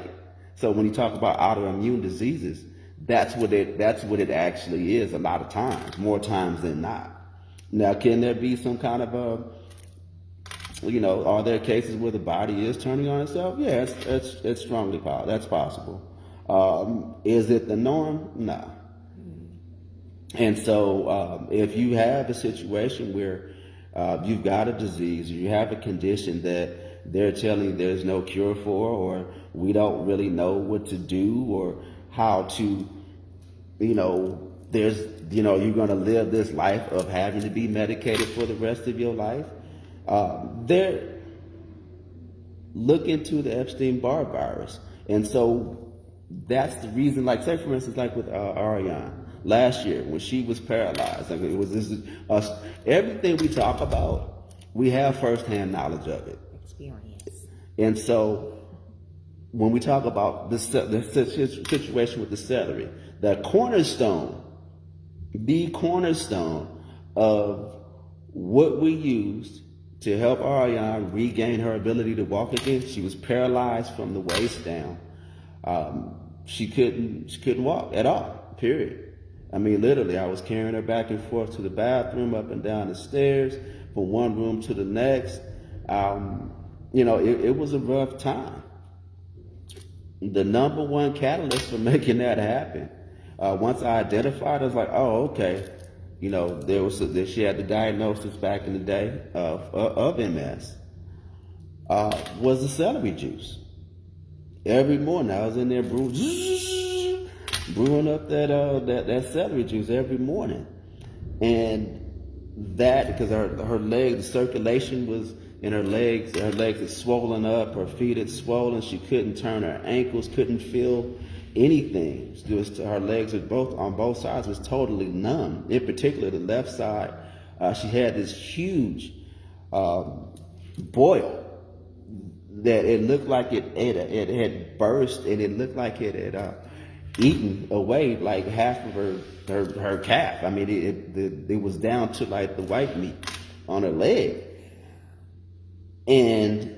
so when you talk about autoimmune diseases, that's what it actually is a lot of times, more times than not. Now, can there be some kind of are there cases where the body is turning on itself? Yeah, it's strongly possible. That's possible. Is it the norm? No. And so if you have a situation where you've got a disease, or you have a condition that they're telling you there's no cure for, or we don't really know what to do, or how to, you're going to live this life of having to be medicated for the rest of your life. Look into the Epstein Barr virus. And so that's the reason, like, say for instance, like with Ariane last year when she was paralyzed, like it was everything we talk about, we have firsthand knowledge of it. Experience. And so when we talk about the situation with the celery, the cornerstone of what we used to help Ariane regain her ability to walk again. She was paralyzed from the waist down. She couldn't walk at all, period. I mean, literally, I was carrying her back and forth to the bathroom, up and down the stairs, from one room to the next. It was a rough time. The number one catalyst for making that happen, once I identified, I was like, oh, okay. She had the diagnosis back in the day of MS, was the celery juice. Every morning I was in there brewing up that celery juice every morning. And that, because her legs, the circulation was in her legs had swollen up, her feet had swollen, she couldn't turn her ankles, couldn't feel anything. Her legs on both sides was totally numb. In particular, the left side, she had this huge boil that it looked like it had burst, and it looked like it had eaten away like half of her calf. I mean, it was down to like the white meat on her leg. And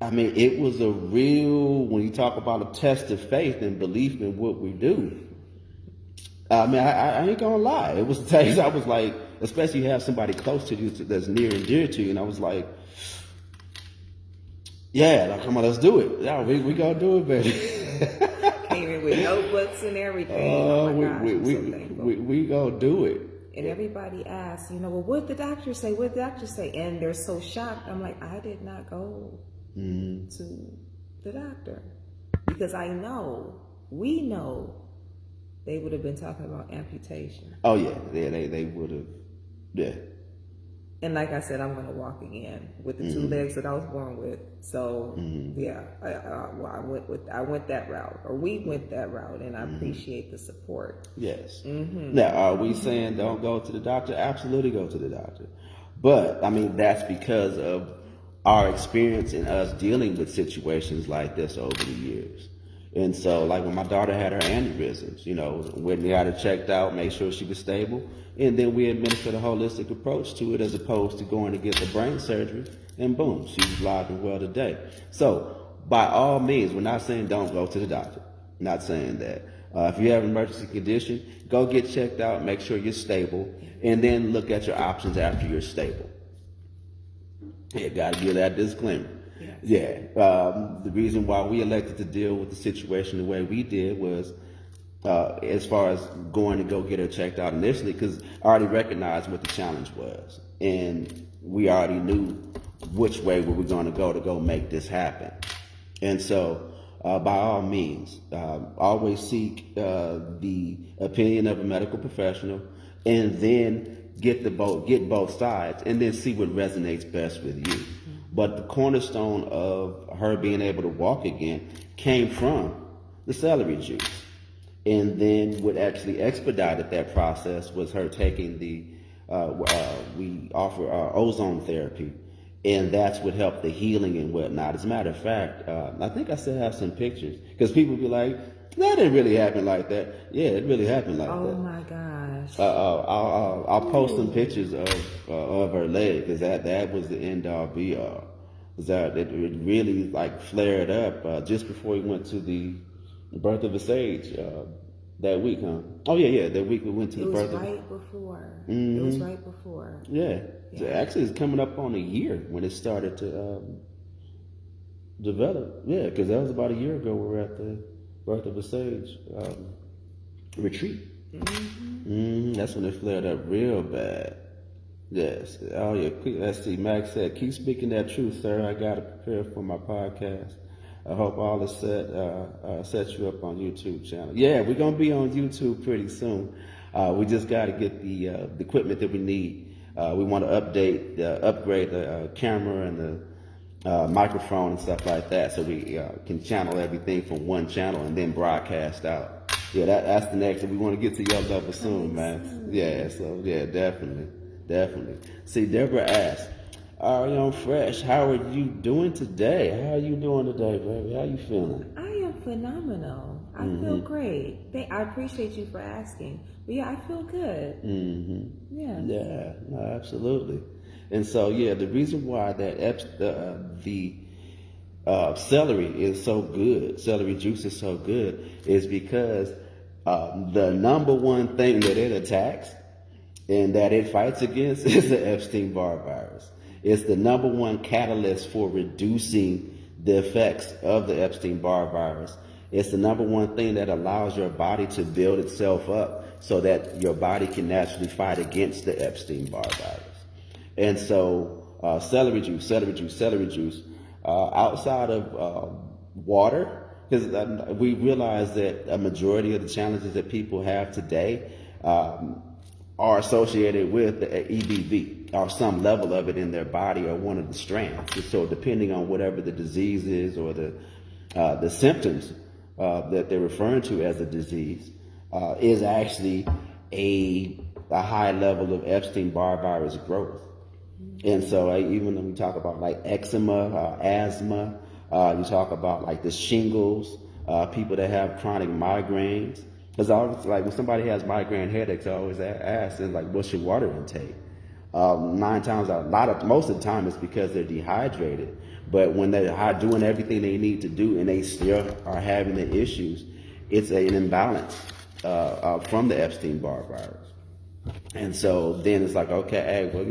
I mean, it was a real, when you talk about a test of faith and belief in what we do. I mean, I ain't gonna lie. It was days I was like, especially you have somebody close to you that's near and dear to you, and I was like, yeah, like, come on, let's do it. Yeah, we gonna do it, baby. Came in with notebooks and everything. We gonna do it. And everybody asks, well, what did the doctor say? What did the doctor say? And they're so shocked. I'm like, I did not go to the doctor, because we know they would have been talking about amputation. Oh yeah, they would have, yeah. And like I said, I'm going to walk again with the two legs that I was born with. So yeah, I went that route, or we went that route, and I appreciate the support. Yes. Now, are we saying don't go to the doctor? Absolutely go to the doctor. But I mean, that's because of our experience in us dealing with situations like this over the years. And so, like when my daughter had her aneurysms, when we had her checked out, make sure she was stable, and then we administered a holistic approach to it, as opposed to going to get the brain surgery, and boom, she's alive and well today. So, by all means, we're not saying don't go to the doctor. Not saying that. If you have an emergency condition, go get checked out, make sure you're stable, and then look at your options after you're stable. You got to give that disclaimer. Yeah. The reason why we elected to deal with the situation the way we did was, as far as going to go get her checked out initially, because I already recognized what the challenge was, and we already knew which way we were going to go make this happen. And so, by all means, always seek the opinion of a medical professional, and then get both sides, and then see what resonates best with you. But the cornerstone of her being able to walk again came from the celery juice. And then what actually expedited that process was her taking we offer ozone therapy. And that's what helped the healing and whatnot. As a matter of fact, I think I still have some pictures, because people be like, that didn't really happen like that. Yeah, it really happened like that. Oh my gosh. I'll post some pictures of her leg, because that was the end all be all. It really like flared up just before we went to the birth of a sage that week, huh? Oh yeah, that week we went to the birth. It was right before. Yeah. So actually, it's coming up on a year when it started to develop. Yeah, because that was about a year ago. We were at the birth of a sage retreat. That's when it flared up real bad. Yes. Oh yeah. Let's see. Max said, "Keep speaking that truth, sir. I gotta prepare for my podcast. I hope all is set you up on YouTube channel." Yeah, we're gonna be on YouTube pretty soon. We just gotta get the equipment that we need. We want to upgrade the camera and the microphone and stuff like that, so we can channel everything from one channel and then broadcast out. Yeah, that's the next. We want to get to your level soon, man. Yeah. So yeah, definitely. See, Deborah asked, Ariane Fresh, how are you doing today? How are you doing today, baby? How you feeling? I am phenomenal. I feel great. I appreciate you for asking. But yeah, I feel good. Yeah, no, absolutely. And so, yeah, the reason why that celery is so good, celery juice is so good, is because the number one thing that it attacks and that it fights against is the Epstein Bar Virus. It's the number one catalyst for reducing the effects of the Epstein Bar Virus. It's the number one thing that allows your body to build itself up so that your body can naturally fight against the Epstein Bar Virus. And so celery juice, outside of water, because we realize that a majority of the challenges that people have today are associated with the EBV or some level of it in their body or one of the strands. And so depending on whatever the disease is or the symptoms that they're referring to as a disease is actually a high level of Epstein Barr virus growth. And so even when we talk about like eczema, asthma, you talk about like the shingles, people that have chronic migraines. Because I always, like when somebody has migraine headaches, I always ask them like, what's your water intake? Most of the time it's because they're dehydrated. But when they're doing everything they need to do and they still are having the issues, it's an imbalance from the Epstein Barr virus. And so then it's like, okay, hey, well,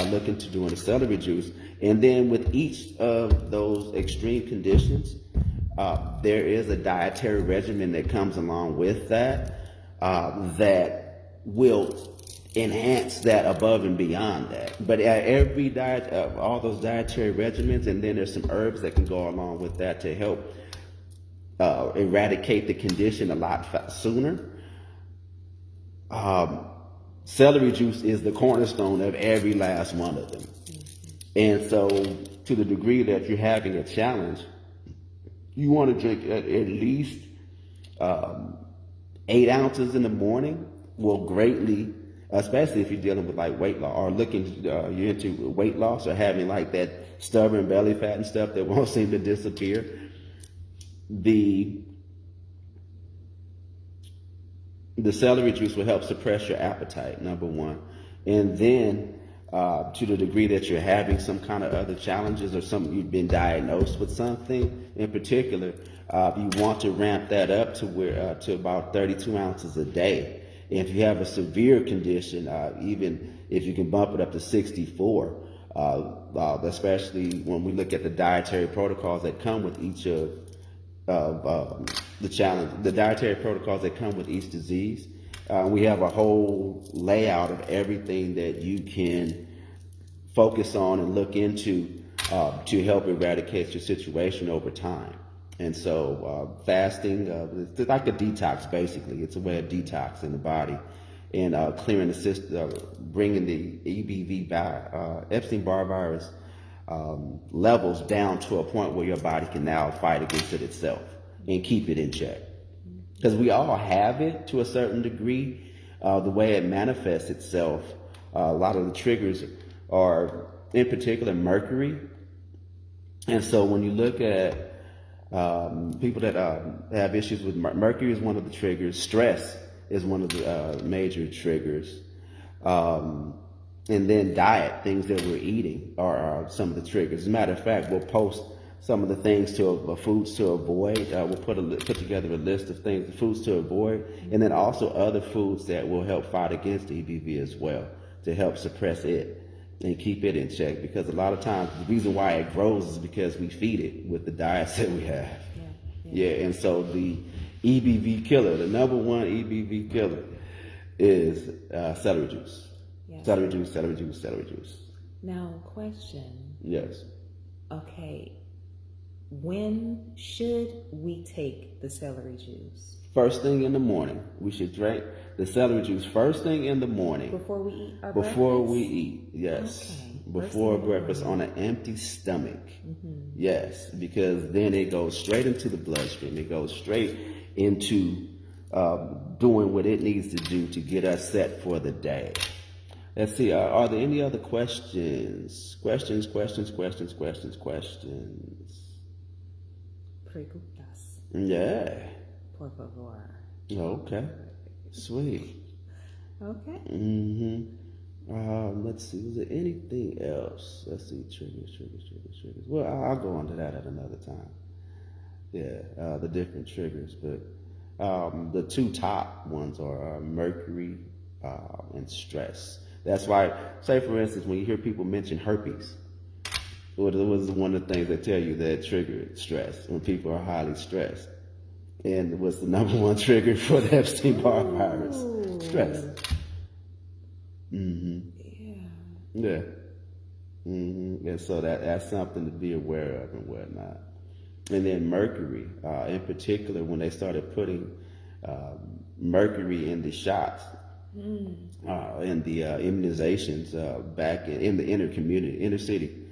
look into doing a celery juice. And then with each of those extreme conditions, there is a dietary regimen that comes along with that that will enhance that above and beyond that. But every diet, all those dietary regimens, and then there's some herbs that can go along with that to help eradicate the condition a lot sooner. Celery juice is the cornerstone of every last one of them. And so to the degree that you're having a challenge, you want to drink at least 8 ounces in the morning will greatly, especially if you're dealing with like weight loss or you're into weight loss or having like that stubborn belly fat and stuff that won't seem to disappear. The celery juice will help suppress your appetite, number one. And then to the degree that you're having some kind of other challenges or you've been diagnosed with something in particular, you want to ramp that up to about 32 ounces a day. And if you have a severe condition, even if you can bump it up to 64, especially when we look at the dietary protocols that come with each of the dietary protocols that come with each disease. We have a whole layout of everything that you can focus on and look into to help eradicate your situation over time. And so fasting, it's like a detox basically. It's a way of detoxing the body and clearing the system, bringing the EBV, Epstein Barr virus levels down to a point where your body can now fight against it itself and keep it in check. Because we all have it to a certain degree. The way it manifests itself, a lot of the triggers are, in particular, mercury. And so when you look at people that have issues with mercury is one of the triggers. Stress is one of the major triggers. And then diet, things that we're eating are some of the triggers. As a matter of fact, we'll post some of the things foods to avoid. We'll put together a list of foods to avoid, and then also other foods that will help fight against EBV as well to help suppress it and keep it in check. Because a lot of times the reason why it grows is because we feed it with the diets that we have. Yeah, and so the EBV killer, the number one EBV killer, is celery juice. Yes. Celery juice. Now, question. Yes. Okay. When should we take the celery juice? First thing in the morning. We should drink the celery juice first thing in the morning. Before we eat our Before breakfast? we eat, yes. Okay. Before breakfast on an empty stomach. Mm-hmm. Yes, because then it goes straight into the bloodstream. It goes straight into doing what it needs to do to get us set for the day. Let's see, are there any other questions? Questions. Preguntas. Yeah. Por favor. Okay. Sweet. Okay. Mm-hmm. Let's see. Was there anything else? Let's see. Triggers. Well, I'll go on to that at another time. Yeah, the different triggers. But the two top ones are mercury and stress. That's why, say for instance, when you hear people mention herpes, what was one of the things they tell you that triggered stress when people are highly stressed? And what's the number one trigger for the Epstein Bar Virus? Stress. Yeah. And so that's something to be aware of and whatnot. And then mercury, in particular, when they started putting mercury in the shots, in the immunizations back in the inner city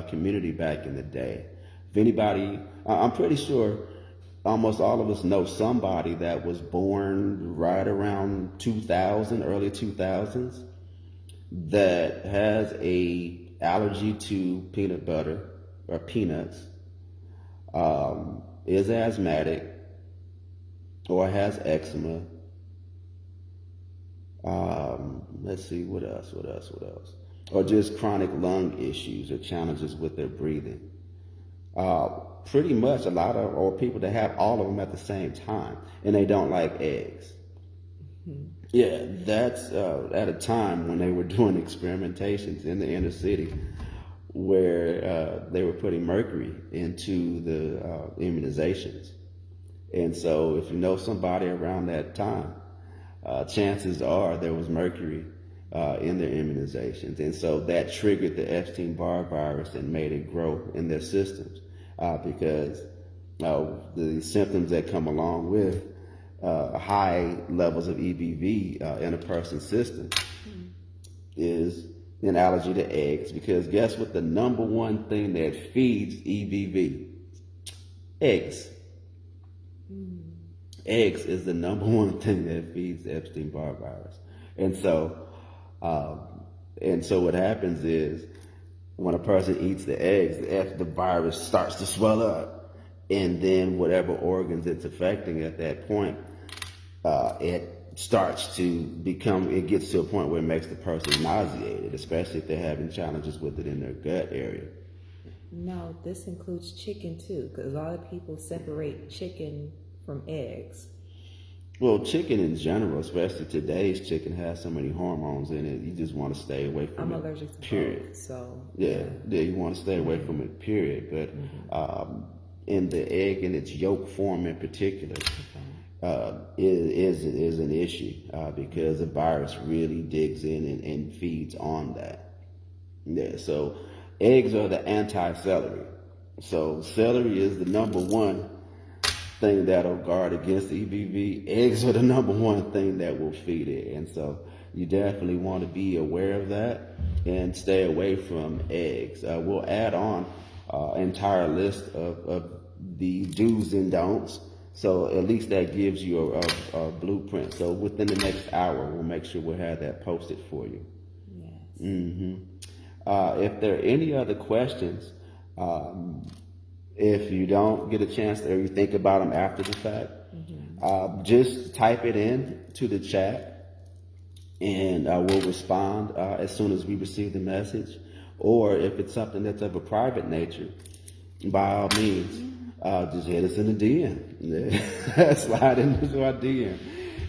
community back in the day. If anybody, I'm pretty sure almost all of us know somebody that was born right around 2000, early 2000s, that has a allergy to peanut butter or peanuts, is asthmatic, or has eczema. Let's see, what else? Or just chronic lung issues or challenges with their breathing. Pretty much a lot of, or people that have all of them at the same time, and they don't like eggs. Yeah, that's at a time when they were doing experimentations in the inner city where they were putting mercury into the immunizations. And so if you know somebody around that time, chances are there was mercury in their immunizations. And so that triggered the Epstein Bar Virus and made it grow in their systems because the symptoms that come along with high levels of EBV in a person's system is an allergy to eggs. Because guess what the number one thing that feeds EBV? Eggs. Eggs is the number one thing that feeds the Epstein Barr Virus. And so what happens is when a person eats the eggs, the virus starts to swell up, and then whatever organs it's affecting at that point, it starts to become, it gets to a point where it makes the person nauseated, especially if they're having challenges with it in their gut area. No, this includes chicken too, because a lot of people separate chicken from eggs. Well, chicken in general, especially today's chicken, has so many hormones in it. You just want to stay away from it. I'm allergic to period. both, so yeah, you want to stay away from it. Period. But in the egg in its yolk form, in particular, is an issue because the virus really digs in and feeds on that. Yeah. So eggs are the anti-celery. So celery is the number one thing that'll guard against the EBV. Eggs are the number one thing that will feed it. And so you definitely want to be aware of that and stay away from eggs. We'll add on an entire list of the do's and don'ts. So at least that gives you a blueprint. So within the next hour, we'll make sure we'll have that posted for you. Yes. If there are any other questions, if you don't get a chance or you think about them after the fact, just type it in to the chat and we'll respond as soon as we receive the message. Or if it's something that's of a private nature, by all means, just hit us in the DM. Slide into our DM.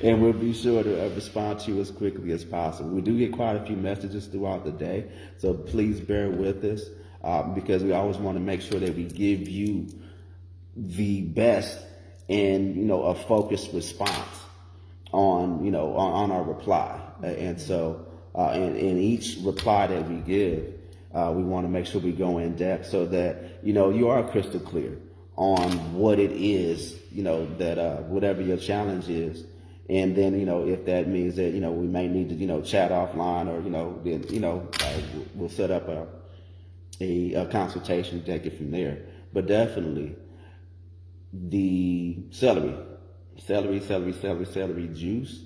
And we'll be sure to respond to you as quickly as possible. We do get quite a few messages throughout the day, so please bear with us. Because we always want to make sure that we give you the best and, a focused response on our reply. And so, in each reply that we give, we want to make sure we go in depth so that, you are crystal clear on what it is, that, whatever your challenge is. And then, if that means that, we may need to, chat offline or, then, we'll set up a consultation to take it from there. But definitely the celery juice,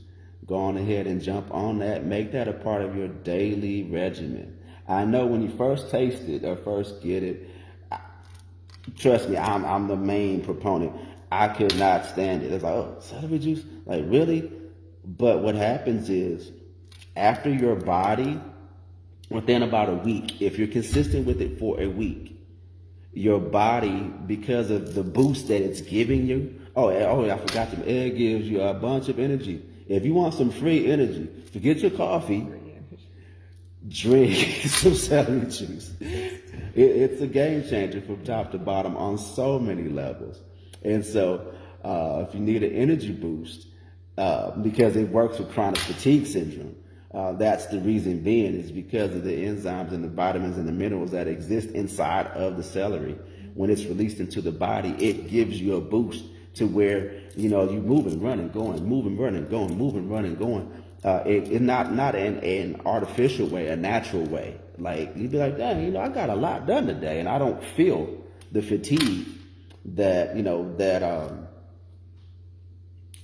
go on ahead and jump on that. Make that a part of your daily regimen. I know when you first taste it or first get it, trust me, I'm the main proponent. I could not stand it. It's like, oh, celery juice? Like, really? But what happens is after your body within about a week, if you're consistent with it for a week, your body, because of the boost that it's giving you, I forgot to, it gives you a bunch of energy. If you want some free energy, forget your coffee, drink some celery juice. It's a game changer from top to bottom on so many levels. And so if you need an energy boost, because it works with chronic fatigue syndrome, that's the reason being, is because of the enzymes and the vitamins and the minerals that exist inside of the celery. When it's released into the body, it gives you a boost to where, you moving, running, going, moving, running, going, moving, running, going. It not in an artificial way, a natural way. Like, you'd be like, dang, I got a lot done today, and I don't feel the fatigue that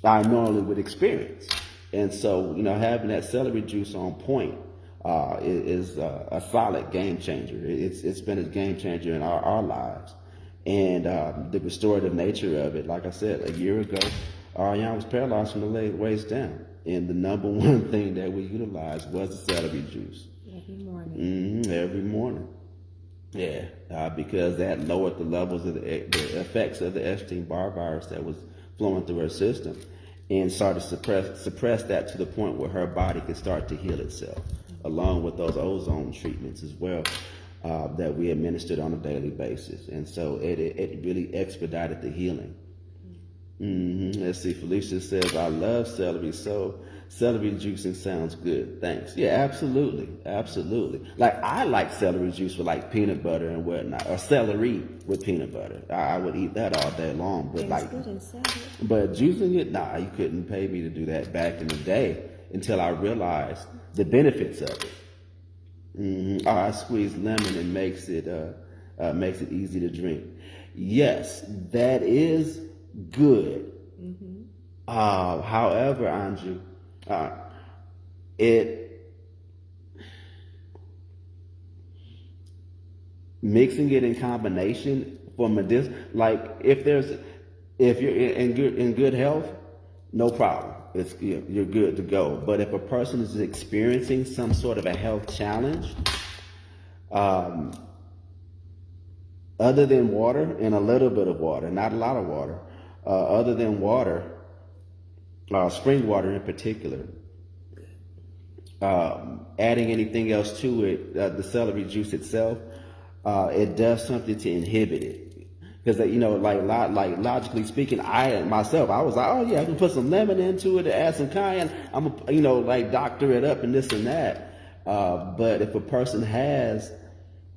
I normally would experience. And so, having that celery juice on point is a solid game changer. It's been a game changer in our lives. And the restorative nature of it, like I said, a year ago, Ariane was paralyzed from the waist down. And the number one thing that we utilized was the celery juice. Every morning. Every morning. Yeah, because that lowered the levels of the effects of the Epstein Bar Virus that was flowing through her system, and started to suppress that to the point where her body could start to heal itself, along with those ozone treatments as well that we administered on a daily basis. And so it really expedited the healing. Let's see, Felicia says, I love celery, so celery juicing sounds good. Thanks. Yeah, absolutely. Absolutely. Like, I like celery juice with like peanut butter and whatnot, or celery with peanut butter. I would eat that all day long. But but juicing it, nah, you couldn't pay me to do that back in the day until I realized the benefits of it. I squeeze lemon and makes it easy to drink. Yes, that is good. However, Andrew, mixing it in combination for medicinal, like if you're in good health, no problem. You're good to go. But if a person is experiencing some sort of a health challenge, other than water and a little bit of water, not a lot of water, other than water, spring water in particular, adding anything else to it, the celery juice itself, it does something to inhibit it. Because, like logically speaking, I was like, oh yeah, I can put some lemon into it, add some cayenne, I'm doctor it up and this and that. But if a person has,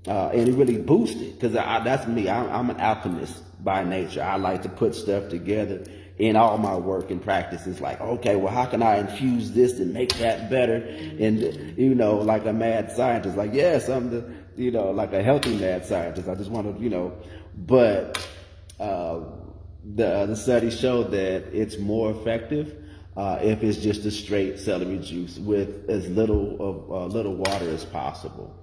and it really boosts it, because that's me, I'm an alchemist by nature. I like to put stuff together in all my work and practice. It's like, okay, well, how can I infuse this and make that better? And, like a mad scientist, like, yes, I'm like a healthy mad scientist. I just want to, but the studies show that it's more effective if it's just a straight celery juice with as little water as possible.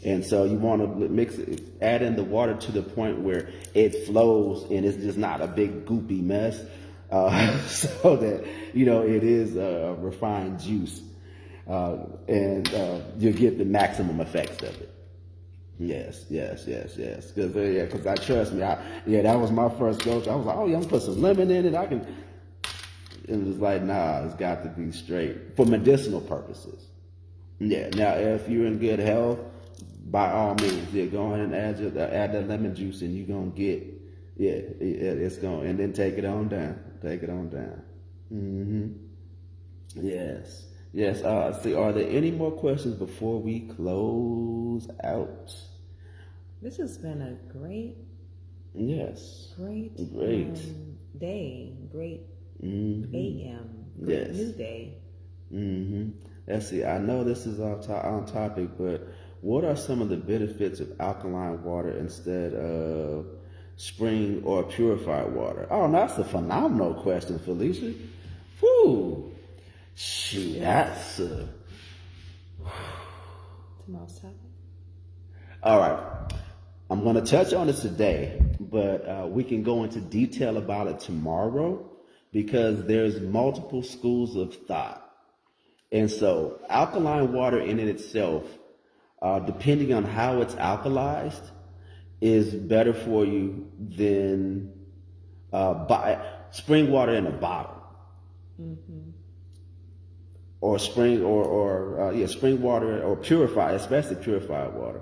And so you want to add in the water to the point where it flows and it's just not a big goopy mess, so that it is a refined juice, and you get the maximum effects of it. Yes. Because I trust me. That was my first go-to. I was like, oh yeah, I'm gonna put some lemon in it. And it was like, nah, it's got to be straight for medicinal purposes. Yeah. Now, if you're in good health, by all means, go ahead and add that lemon juice, and you're gonna get, it's going, and then take it on down. Yes. See, are there any more questions before we close out? This has been a great day, great AM, great new day. Let's see, I know this is on topic, but what are some of the benefits of alkaline water instead of spring or purified water? Oh, that's a phenomenal question, Felicia. Whew. Shoot, that's tomorrow's topic. All right. I'm going to touch on it today, but we can go into detail about it tomorrow, because there's multiple schools of thought. And so alkaline water in itself depending on how it's alkalized, is better for you than spring water in a bottle. Or spring water or purify, especially purified water.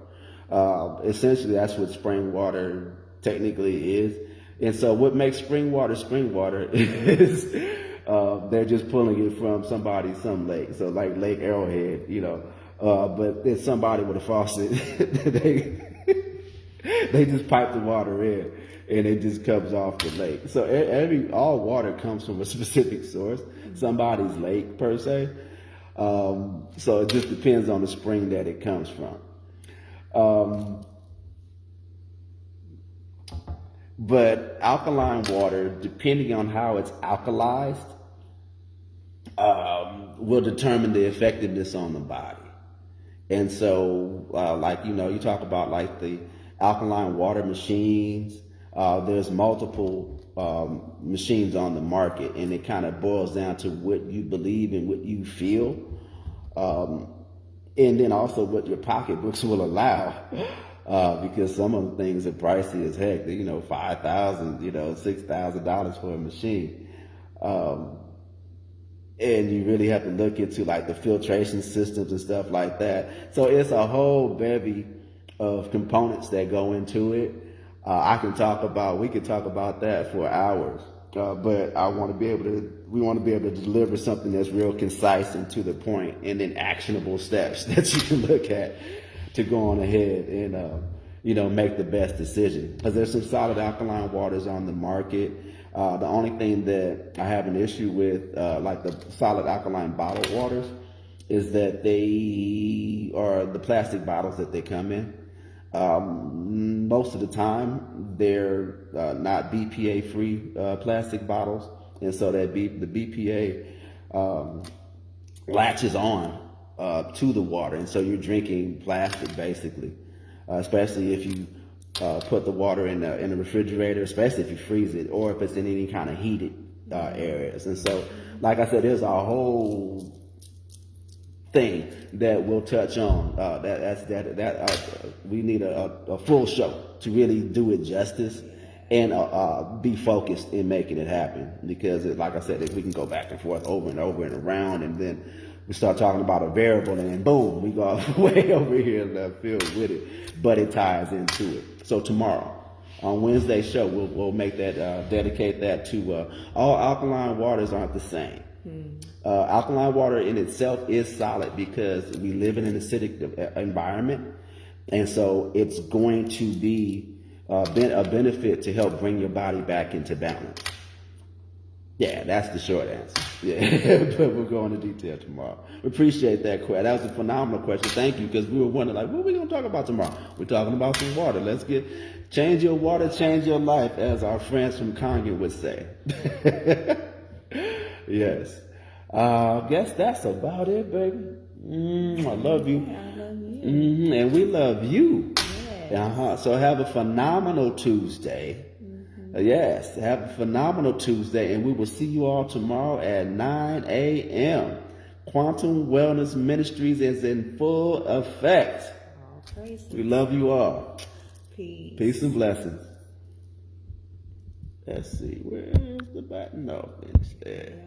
Essentially, that's what spring water technically is. And so what makes spring water is they're just pulling it from some lake. So like Lake Arrowhead, but it's somebody with a faucet. they just pipe the water in and it just comes off the lake. So all water comes from a specific source, somebody's lake per se. So it just depends on the spring that it comes from. But alkaline water, depending on how it's alkalized, will determine the effectiveness on the body. And so, you talk about like the alkaline water machines. There's multiple machines on the market, and it kind of boils down to what you believe and what you feel, and then also what your pocketbooks will allow. Because some of the things are pricey as heck, $5,000, $6,000 for a machine. And you really have to look into like the filtration systems and stuff like that. So it's a whole bevy of components that go into it. We can talk about that for hours. But we want to be able to deliver something that's real concise and to the point, and then actionable steps that you can look at to go on ahead and make the best decision. Because there's some solid alkaline waters on the market. The only thing that I have an issue with, like the solid alkaline bottled waters, is that they are the plastic bottles that they come in. Most of the time, they're not BPA-free plastic bottles, and so that the BPA latches on to the water, and so you're drinking plastic basically, especially if you put the water in the refrigerator, especially if you freeze it, or if it's in any kind of heated areas. And so, like I said, there's a whole thing that we'll touch on. We need a full show to really do it justice and be focused in making it happen. Because, like I said, if we can go back and forth over and over and around, and then we start talking about a variable, and then boom, we go way over here in left field with it. But it ties into it. So tomorrow, on Wednesday's show, we'll make that dedicate that to all alkaline waters aren't the same. Alkaline water in itself is solid because we live in an acidic environment, and so it's going to be a benefit to help bring your body back into balance. Yeah, that's the short answer. Yeah, but we'll go into detail tomorrow. We appreciate that question. That was a phenomenal question. Thank you, because we were wondering, like, what are we going to talk about tomorrow? We're talking about some water. Let's change your water, change your life, as our friends from Congo would say. Yes. I guess that's about it, baby. I love you. I love you. And we love you. Yes. So have a phenomenal Tuesday. Yes, have a phenomenal Tuesday, and we will see you all tomorrow at 9 a.m. Quantum Wellness Ministries is in full effect. All praises. We love you all. Peace. Peace and blessings. Let's see, where's the button? No, it's there.